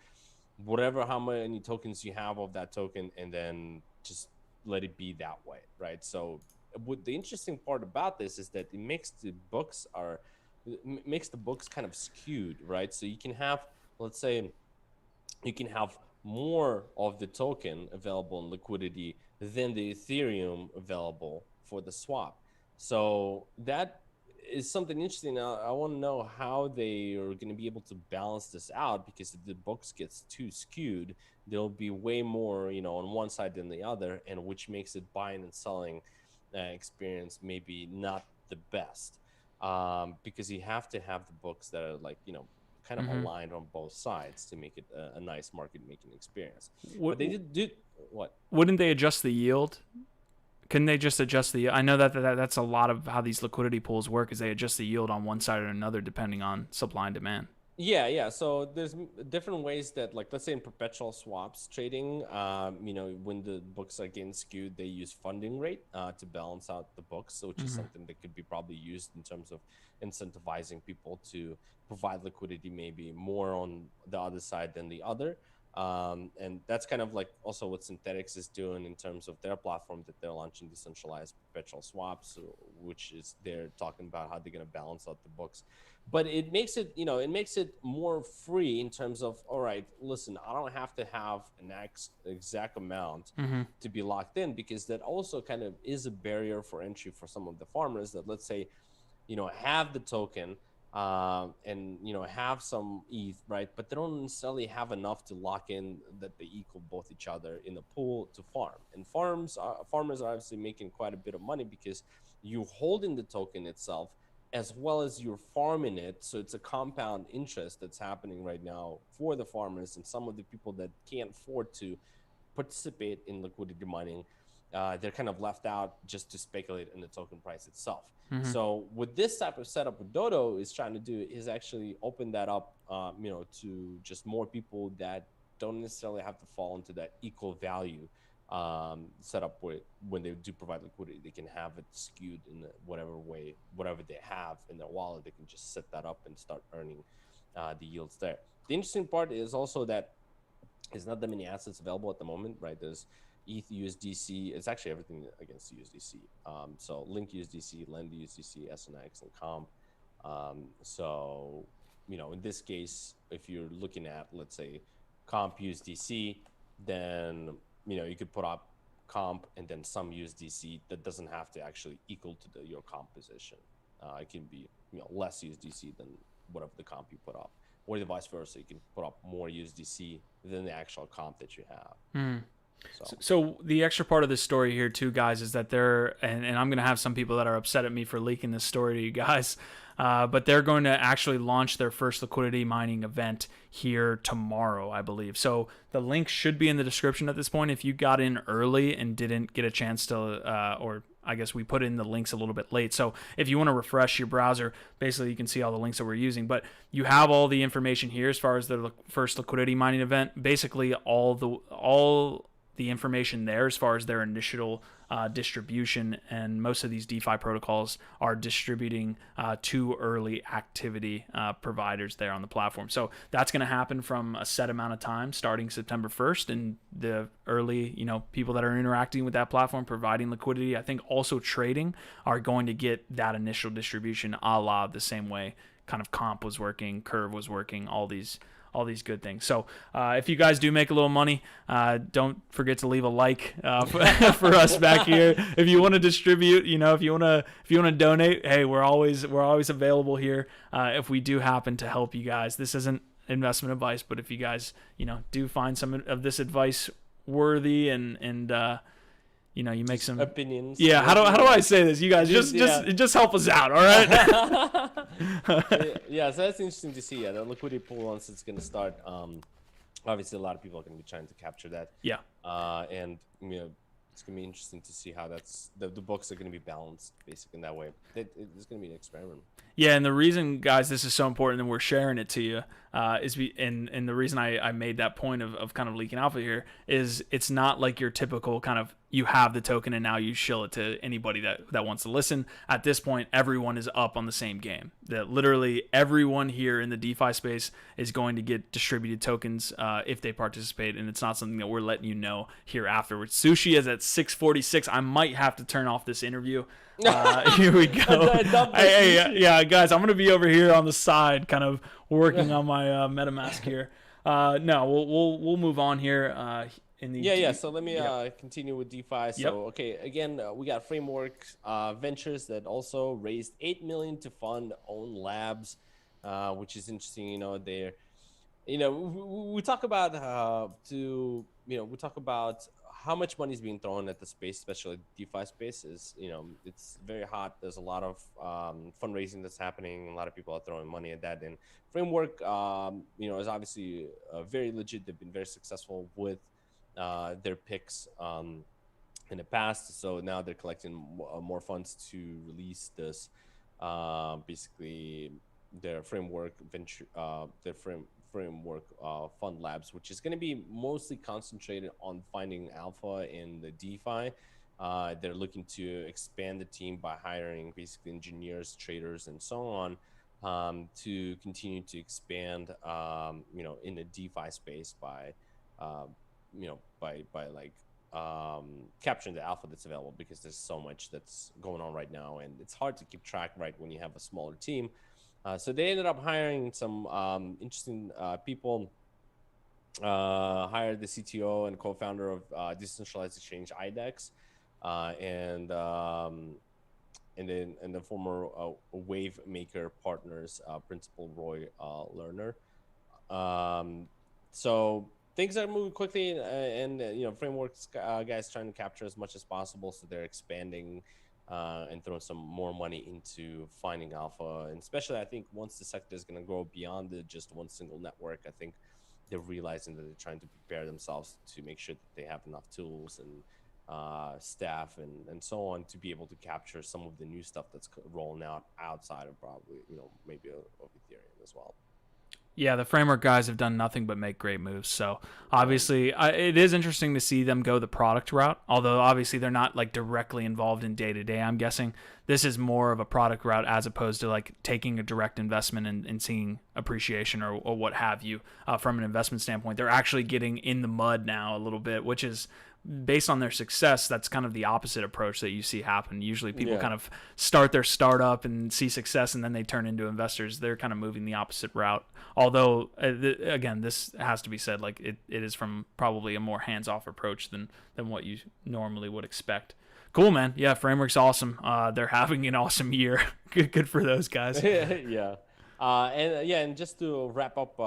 how many tokens you have of that token, and then just let it be that way, right? So what the interesting part about this is that it makes the books kind of skewed, right? So you can have, let's say, you can have more of the token available in liquidity than the Ethereum available for the swap. So that is something interesting. I want to know how they are going to be able to balance this out, because if the books gets too skewed, there'll be way more on one side than the other, and which makes it buying and selling experience maybe not the best, because you have to have the books that are like kind of aligned on both sides to make it a nice market making experience. But they did what? Wouldn't they adjust the yield? Couldn't they just adjust the? I know that's a lot of how these liquidity pools work, is they adjust the yield on one side or another depending on supply and demand. Yeah. So there's different ways that, like, let's say in perpetual swaps trading, when the books are getting skewed, they use funding rate to balance out the books, so which is something that could be probably used in terms of incentivizing people to provide liquidity maybe more on the other side than the other. And that's kind of like also what Synthetics is doing in terms of their platform that they're launching, decentralized perpetual swaps, which is they're talking about how they're going to balance out the books. But it makes it, it makes it more free in terms of, all right, listen, I don't have to have an exact amount to be locked in, because that also kind of is a barrier for entry for some of the farmers that, let's say, have the token, and have some ETH, right? But they don't necessarily have enough to lock in that they equal both each other in the pool to farm. And farmers are obviously making quite a bit of money because you holding the token itself as well as you're farming it. So it's a compound interest that's happening right now for the farmers, and some of the people that can't afford to participate in liquidity mining, they're kind of left out just to speculate in the token price itself. So what this type of setup with Dodo is trying to do is actually open that up, to just more people that don't necessarily have to fall into that equal value setup when they do provide liquidity. They can have it skewed in whatever way, whatever they have in their wallet, they can just set that up and start earning the yields there. The interesting part is also that there's not that many assets available at the moment, right? There's ETH, USDC. It's actually everything against USDC. So Link USDC, Lend USDC, SNX, and Comp. So, in this case, if you're looking at, let's say, Comp USDC, then, you could put up Comp and then some USDC that doesn't have to actually equal to your Comp position. It can be, less USDC than whatever the Comp you put up, or the vice versa. You can put up more USDC than the actual Comp that you have. So the extra part of this story here too, guys, is that and I'm going to have some people that are upset at me for leaking this story to you guys, but they're going to actually launch their first liquidity mining event here tomorrow, I believe. So the link should be in the description at this point. If you got in early and didn't get a chance to, or I guess we put in the links a little bit late. So if you want to refresh your browser, basically you can see all the links that we're using, but you have all the information here as far as the first liquidity mining event. Basically all the information there as far as their initial distribution, and most of these DeFi protocols are distributing to early activity providers there on the platform. So that's going to happen from a set amount of time starting September 1st, and the early, people that are interacting with that platform, providing liquidity, I think also trading, are going to get that initial distribution a la the same way kind of Comp was working, Curve was working, all these good things. So if you guys do make a little money, don't forget to leave a like for us back here. If you want to distribute, if you want to donate, hey, we're always available here. If we do happen to help you guys, this isn't investment advice, but if you guys do find some of this advice worthy and you make some opinions. Yeah, how do I say this? You guys just help us out, all right? Yeah, so that's interesting to see. Yeah, the liquidity pool, once it's going to start, obviously a lot of people are going to be trying to capture that. Yeah. And it's going to be interesting to see how the books are going to be balanced, basically, in that way. It's going to be an experiment. Yeah, and the reason, guys, this is so important and we're sharing it to you and the reason I made that point of kind of leaking alpha here is it's not like your typical kind of you have the token and now you shill it to anybody that wants to listen. At this point, everyone is up on the same game. That literally everyone here in the DeFi space is going to get distributed tokens if they participate, and it's not something that we're letting you know here afterwards. Sushi is at 646. I might have to turn off this interview. Here we go. Yeah, guys, I'm going to be over here on the side kind of working on my MetaMask here. No, we'll move on here. So let me continue with DeFi. So okay, again, we got Framework Ventures that also raised $8 million to fund own labs, which is interesting. We talk about we talk about how much money is being thrown at the space, especially DeFi space. It's very hot. There's a lot of fundraising that's happening. A lot of people are throwing money at that. And Framework, is obviously very legit. They've been very successful with their picks in the past. So now they're collecting more funds to release this. Basically, their Framework venture, Framework Fund Labs, which is going to be mostly concentrated on finding alpha in the DeFi. They're looking to expand the team by hiring basically engineers, traders, and so on to continue to expand, in the DeFi space by capturing the alpha that's available, because there's so much that's going on right now, and it's hard to keep track right when you have a smaller team. So they ended up hiring some interesting people. Hired the CTO and co-founder of decentralized exchange IDEX, and the former Wave Maker Partners principal Roy Lerner. So things are moving quickly, and Frameworks guys trying to capture as much as possible. So they're expanding and throwing some more money into finding alpha. And especially, I think once the sector is going to grow beyond just one single network, I think they're realizing that they're trying to prepare themselves to make sure that they have enough tools and staff and so on to be able to capture some of the new stuff that's rolling out outside of probably, maybe of Ethereum as well. Yeah, the Framework guys have done nothing but make great moves. So obviously, it is interesting to see them go the product route. Although obviously they're not like directly involved in day to day. I'm guessing this is more of a product route as opposed to like taking a direct investment and seeing appreciation or what have you from an investment standpoint. They're actually getting in the mud now a little bit, which is based on their success. That's kind of the opposite approach that you see happen. Usually people kind of start their startup and see success and then they turn into investors. They're kind of moving the opposite route. Although, again, this has to be said, like it is from probably a more hands-off approach than what you normally would expect. Cool, man. Yeah, Framework's awesome. They're having an awesome year. Good for those guys. Yeah. And just to wrap up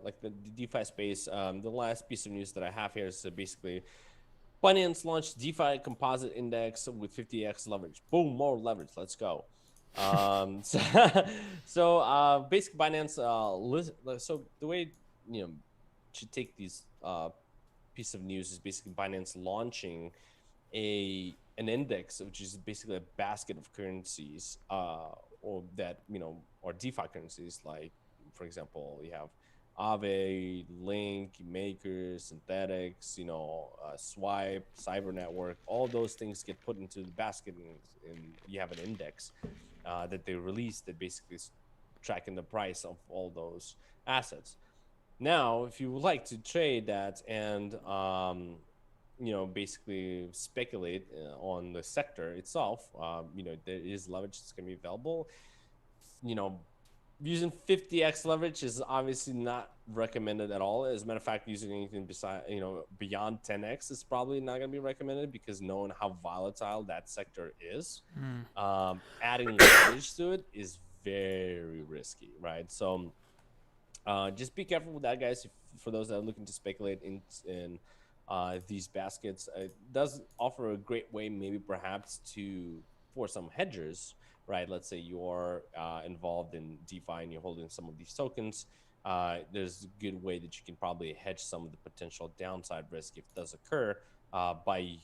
like the DeFi space, the last piece of news that I have here is basically Binance launched DeFi composite index with 50x leverage. Boom, more leverage. Let's go. So basically Binance, so the way, to take these piece of news is basically Binance launching an index, which is basically a basket of currencies, or DeFi currencies. Like, for example, you have Aave, Link, Maker, Synthetics, Swipe, Cyber Network, all those things get put into the basket, and you have an index that they release that basically is tracking the price of all those assets. Now, if you would like to trade that and basically speculate on the sector itself, there is leverage that's going to be available. Using 50x leverage is obviously not recommended at all. As a matter of fact, using anything beyond 10x is probably not going to be recommended, because knowing how volatile that sector is, adding leverage to it is very risky, right? So just be careful with that, guys. For those that are looking to speculate in these baskets, it does offer a great way, maybe perhaps for some hedgers, right? Let's say you're involved in DeFi and you're holding some of these tokens. There's a good way that you can probably hedge some of the potential downside risk if it does occur by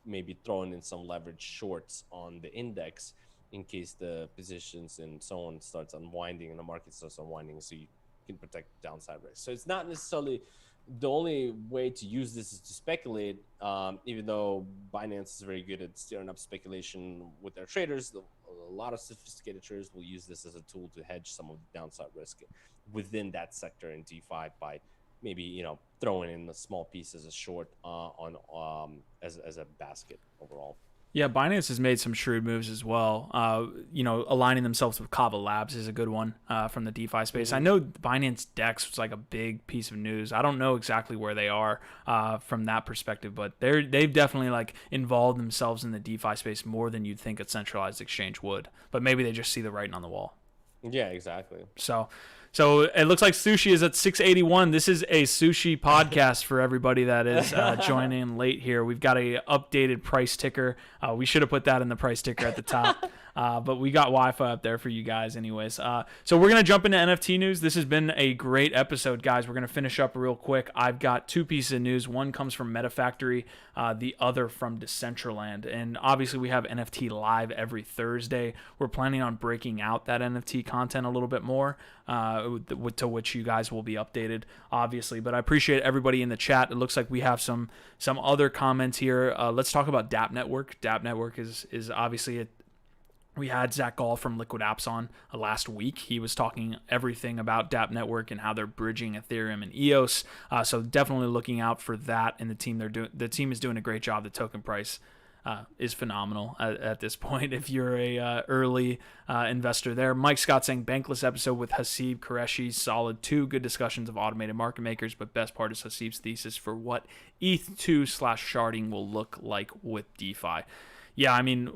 maybe throwing in some leverage shorts on the index in case the positions and so on starts unwinding and the market starts unwinding, so you can protect downside risk. So it's not necessarily the only way to use this is to speculate, even though Binance is very good at stirring up speculation with their traders. A lot of sophisticated traders will use this as a tool to hedge some of the downside risk within that sector in DeFi by maybe throwing in a small piece as a short as a basket overall. Yeah, Binance has made some shrewd moves as well. Aligning themselves with Kava Labs is a good one from the DeFi space. Mm-hmm. I know Binance Dex was like a big piece of news. I don't know exactly where they are from that perspective, but they've definitely like involved themselves in the DeFi space more than you'd think a centralized exchange would. But maybe they just see the writing on the wall. Yeah, exactly. So it looks like Sushi is at 681. This is a Sushi podcast for everybody that is joining late here. We've got a updated price ticker. We should have put that in the price ticker at the top. But we got Wi-Fi up there for you guys anyways. So we're going to jump into NFT news. This has been a great episode, guys. We're going to finish up real quick. I've got two pieces of news. One comes from MetaFactory, the other from Decentraland. And obviously we have NFT live every Thursday. We're planning on breaking out that NFT content a little bit more, to which you guys will be updated, obviously. But I appreciate everybody in the chat. It looks like we have some other comments here. Let's talk about DApp Network. DApp Network is obviously we had Zach Gall from Liquid Apps on last week. He was talking everything about DApp Network and how they're bridging Ethereum and EOS. So definitely looking out for that. And the team is doing a great job. The token price is phenomenal at this point if you're a early investor there. Mike Scott saying bankless episode with Haseeb Qureshi, solid. 2 good discussions of automated market makers, but best part is Haseeb's thesis for what ETH2/sharding will look like with DeFi. Yeah, I mean,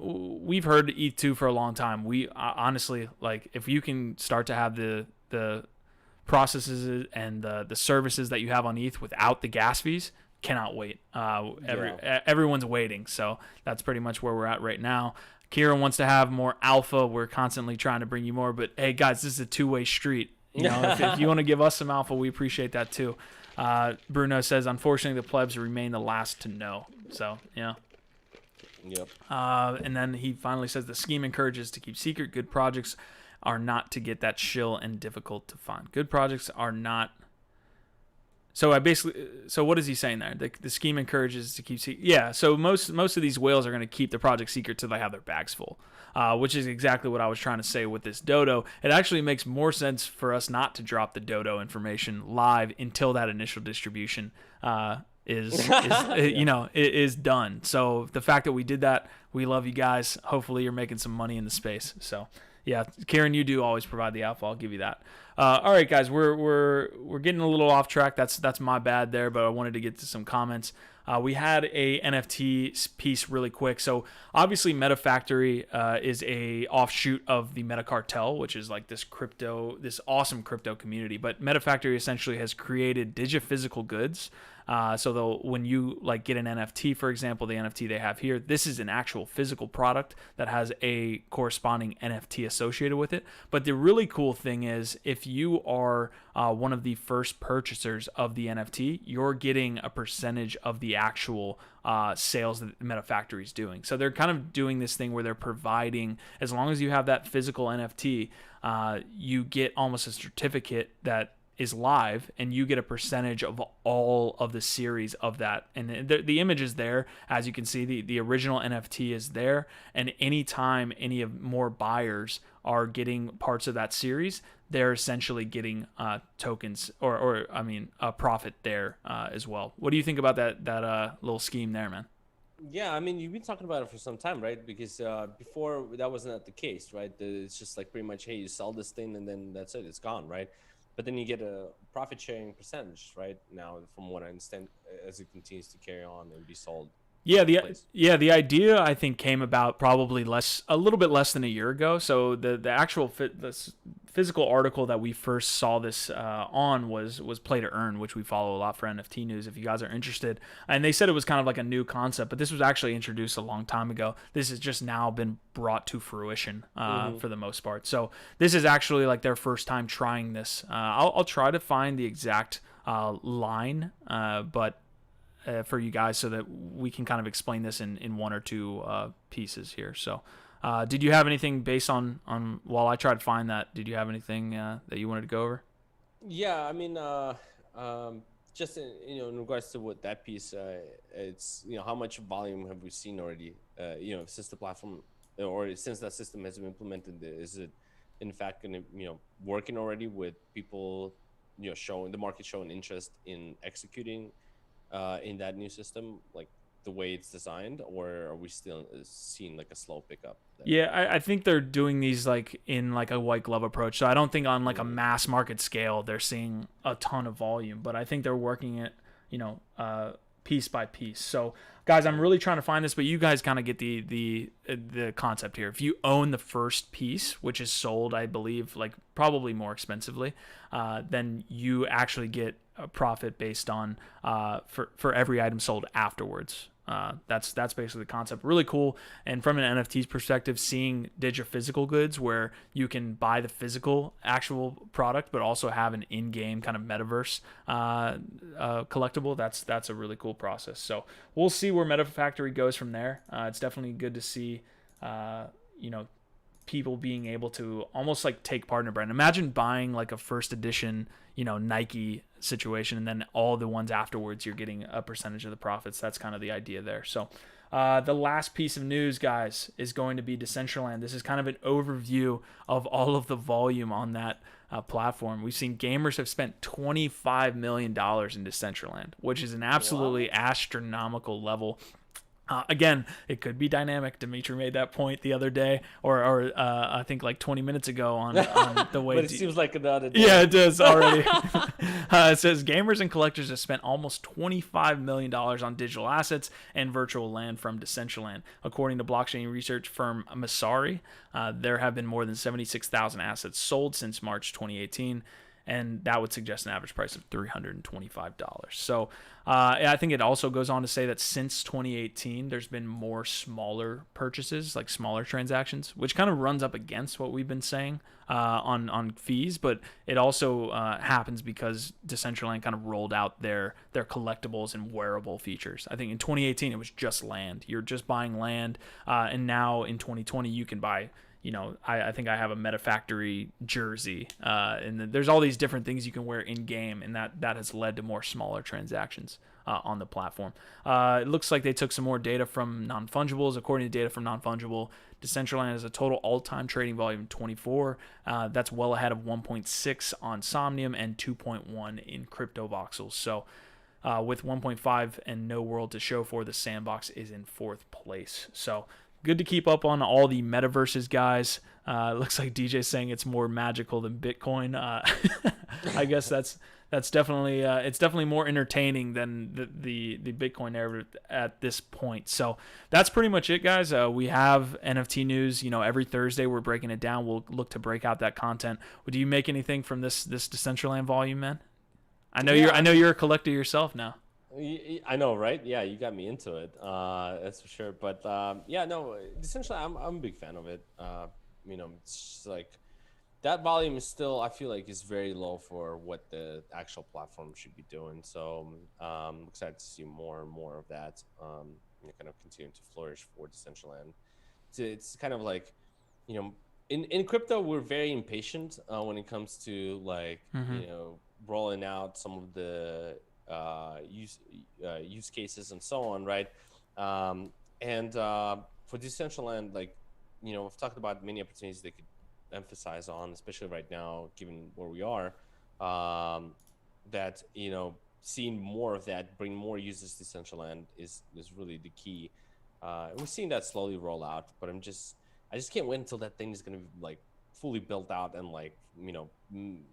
we've heard ETH2 for a long time. We honestly, like, if you can start to have the processes and the services that you have on ETH without the gas fees, cannot wait. Everyone's waiting, so that's pretty much where we're at right now. Kieran wants to have more alpha. We're constantly trying to bring you more, but hey, guys, this is a two-way street. If you want to give us some alpha, we appreciate that too. Bruno says, unfortunately, the plebs remain the last to know. So, yeah. Yep. And then he finally says the scheme encourages to keep secret. Good projects are not to get that shill and difficult to find. Good projects are not. So what is he saying there? The scheme encourages to keep secret. Yeah. So most of these whales are going to keep the project secret till they have their bags full, which is exactly what I was trying to say with this Dodo. It actually makes more sense for us not to drop the Dodo information live until that initial distribution is done. So the fact that we did that, we love you guys. Hopefully you're making some money in the space. So yeah, Karen, you do always provide the alpha. I'll give you that. All right, guys, we're getting a little off track. That's my bad there, but I wanted to get to some comments. We had a NFT piece really quick. So obviously MetaFactory is a offshoot of the Metacartel, which is like this awesome crypto community. But MetaFactory essentially has created digiphysical goods. So when you like get an NFT, for example, the NFT they have here, this is an actual physical product that has a corresponding NFT associated with it. But the really cool thing is if you are one of the first purchasers of the NFT, you're getting a percentage of the actual sales that MetaFactory is doing. So they're kind of doing this thing where they're providing, as long as you have that physical NFT, you get almost a certificate that is live, and you get a percentage of all of the series of that. And the image is there, as you can see. The original NFT is there, and anytime any of more buyers are getting parts of that series, they're essentially getting tokens or I mean a profit there as well. What do you think about that little scheme there, man? Yeah, I mean, you've been talking about it for some time, right? Because before that wasn't the case, right? It's just like pretty much, hey, you sell this thing and then that's it, it's gone, right? But then you get a profit sharing percentage, right? Now, from what I understand, as it continues to carry on and be sold. Yeah, Place. the idea I think came about probably a little bit less than a year ago. So the actual physical article that we first saw this on was Play to Earn, which we follow a lot for NFT news. If you guys are interested, and they said it was kind of like a new concept, but this was actually introduced a long time ago. This has just now been brought to fruition for the most part. So this is actually like their first time trying this. I'll try to find the exact line, but. For you guys so that we can kind of explain this in one or two pieces here. So did you have anything based on while I tried to find that, did you have anything that you wanted to go over? Yeah, I mean, just in regards to what that piece, it's how much volume have we seen already? Since the platform or since that system has been implemented, is it in fact going to working already with people showing the market showing interest in executing in that new system, like the way it's designed, or are we still seeing like a slow pickup there? Yeah, I think they're doing these like in like a white glove approach. So I don't think on like a mass market scale they're seeing a ton of volume, but I think they're working it, piece by piece. So guys, I'm really trying to find this, but you guys kind of get the concept here. If you own the first piece, which is sold, I believe, like probably more expensively, then you actually get a profit based on for every item sold afterwards. That's basically the concept. Really cool. And from an NFTs perspective, seeing digiphysical goods where you can buy the physical actual product, but also have an in-game kind of metaverse collectible. That's a really cool process. So we'll see where MetaFactory goes from there. It's definitely good to see, people being able to almost like take part in a brand. Imagine buying like a first edition, Nike situation, and then all the ones afterwards, you're getting a percentage of the profits. That's kind of the idea there. So the last piece of news, guys, is going to be Decentraland. This is kind of an overview of all of the volume on that platform. We've seen gamers have spent $25 million in Decentraland, which is an absolutely astronomical level. Again, it could be dynamic. Dimitri made that point the other day, or I think like 20 minutes ago on the way. But it seems like another day. Yeah, it does already. It says gamers and collectors have spent almost $25 million on digital assets and virtual land from Decentraland. According to blockchain research firm Messari, there have been more than 76,000 assets sold since March 2018. And that would suggest an average price of $325. So I think it also goes on to say that since 2018, there's been more smaller purchases, like smaller transactions, which kind of runs up against what we've been saying on fees. But it also happens because Decentraland kind of rolled out their collectibles and wearable features. I think in 2018, it was just land. You're just buying land. And now in 2020, you can buy I think I have a MetaFactory jersey, and there's all these different things you can wear in game, and that has led to more smaller transactions on the platform. It looks like they took some more data from non-fungibles. According to data from non-fungible, Decentraland has a total all-time trading volume of 24. That's well ahead of 1.6 on Somnium and 2.1 in CryptoVoxels. So with 1.5 and no world to show for, the Sandbox is in fourth place. So good to keep up on all the metaverses, guys. It looks like DJ's saying it's more magical than Bitcoin. I guess that's definitely it's definitely more entertaining than the Bitcoin narrative at this point. So that's pretty much it, guys. We have NFT news. Every Thursday we're breaking it down. We'll look to break out that content. Do you make anything from this Decentraland volume, man? I know you're a collector yourself now. I know, right? Yeah, you got me into it. That's for sure. But essentially, I'm a big fan of it. It's just like that volume is still, I feel like, is very low for what the actual platform should be doing. So I'm excited to see more and more of that, kind of continue to flourish for Decentraland. It's kind of like, in crypto, we're very impatient when it comes to like, rolling out some of the use cases and so on, right? For Decentraland, like, we've talked about many opportunities they could emphasize on, especially right now, given where we are, that, seeing more of that, bring more users to Decentraland is really the key. We're seeing that slowly roll out, but I just can't wait until that thing is going to be like fully built out and like,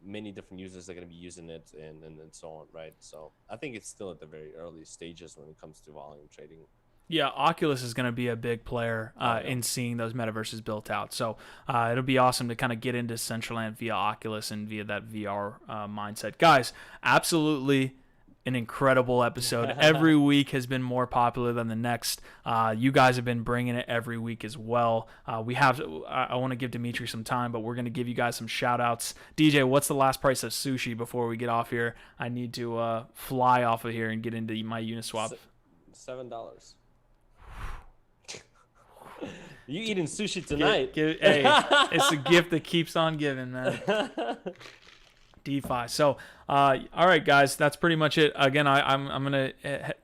many different users are going to be using it and so on, right? So I think it's still at the very early stages when it comes to volume trading. Yeah, Oculus is going to be a big player in seeing those metaverses built out. So it'll be awesome to kind of get into Decentraland via Oculus and via that VR mindset. Guys, absolutely an incredible episode. Every week has been more popular than the next. You guys have been bringing it every week as well. I want to give Dimitri some time, but we're going to give you guys some shout outs. DJ, what's the last price of sushi before we get off here? I need to fly off of here and get into my Uniswap. $7. You eating sushi tonight? Hey, it's a gift that keeps on giving, man. DeFi. So, all right, guys, that's pretty much it. Again, I'm gonna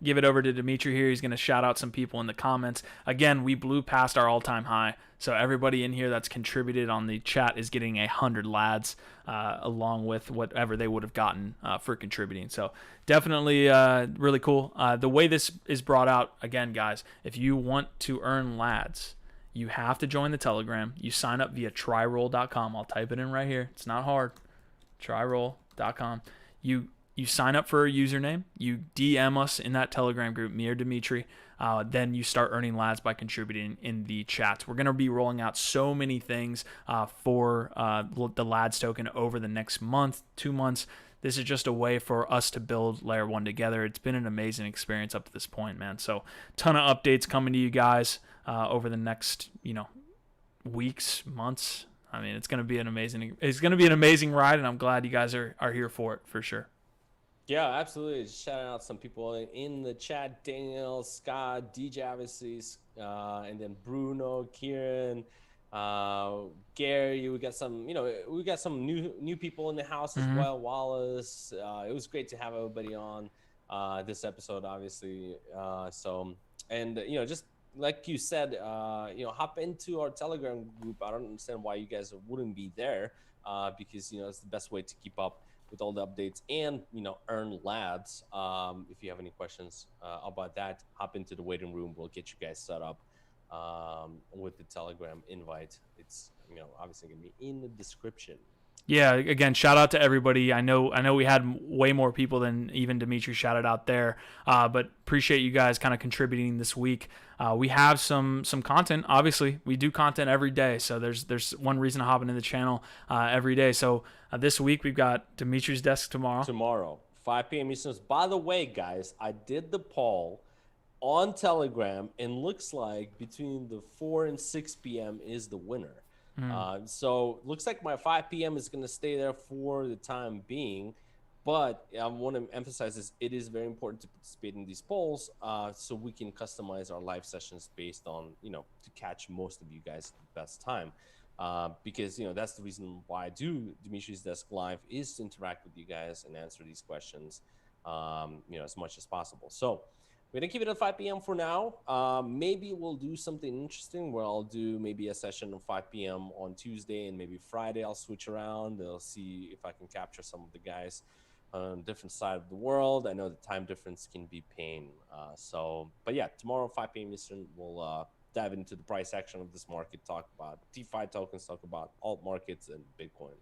give it over to Dimitri here. He's gonna shout out some people in the comments. Again, we blew past our all-time high, so everybody in here that's contributed on the chat is getting 100 LADZ, along with whatever they would have gotten for contributing. So definitely really cool. The way this is brought out, again, guys, if you want to earn LADZ, you have to join the Telegram. You sign up via tryroll.com. I'll type it in right here. It's not hard. Tryroll.com. You sign up for a username. You DM us in that Telegram group, me or Dimitri. Then you start earning LADZ by contributing in the chats. We're going to be rolling out so many things for the LADZ token over the next month, 2 months. This is just a way for us to build Layer 1 together. It's been an amazing experience up to this point, man. So ton of updates coming to you guys over the next, weeks, months. I mean, it's going to be an amazing ride, and I'm glad you guys are here for it, for sure. Yeah, absolutely. Shout out some people in the chat: Daniel, Scott, DJ, obviously, and then Bruno, Kieran, Gary. We got some new people in the house as well. Wallace. It was great to have everybody on this episode, obviously. Just like you said, hop into our Telegram group. I don't understand why you guys wouldn't be there, because it's the best way to keep up with all the updates and earn LADZ. If you have any questions about that, hop into the waiting room. We'll get you guys set up with the Telegram invite. It's obviously gonna be in the description. Yeah, again, shout out to everybody. I know we had way more people than even Dimitri shouted out there, but appreciate you guys kind of contributing this week. We have some content. Obviously, we do content every day, so there's one reason to hop into the channel every day. So this week we've got Dimitri's desk tomorrow. Tomorrow, 5 p.m. Eastern. By the way, guys, I did the poll on Telegram, and looks like between the 4 and 6 p.m. is the winner. So looks like my 5 p.m. is going to stay there for the time being, but I want to emphasize this: it is very important to participate in these polls, so we can customize our live sessions based on to catch most of you guys at the best time, because that's the reason why I do Dimitri's Desk Live, is to interact with you guys and answer these questions as much as possible. So we're gonna keep it at 5 p.m. for now. Maybe we'll do something interesting where I'll do maybe a session at 5 p.m. on Tuesday, and maybe Friday I'll switch around. I'll see if I can capture some of the guys on a different side of the world. I know the time difference can be pain. But yeah, tomorrow 5 p.m. Eastern, we'll dive into the price action of this market, talk about DeFi tokens, talk about alt markets and Bitcoin.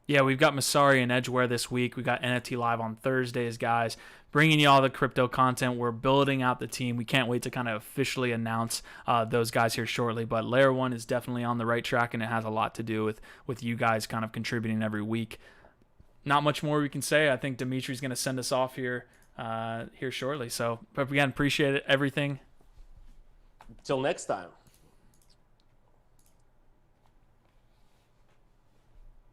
Yeah, we've got Masari and Edgeware this week. We got NFT Live on Thursdays, guys, bringing you all the crypto content. We're building out the team. We can't wait to kind of officially announce those guys here shortly. But Layer 1 is definitely on the right track, and it has a lot to do with you guys kind of contributing every week. Not much more we can say. I think Dimitri's going to send us off here shortly. So, but again, appreciate it, everything. Till next time.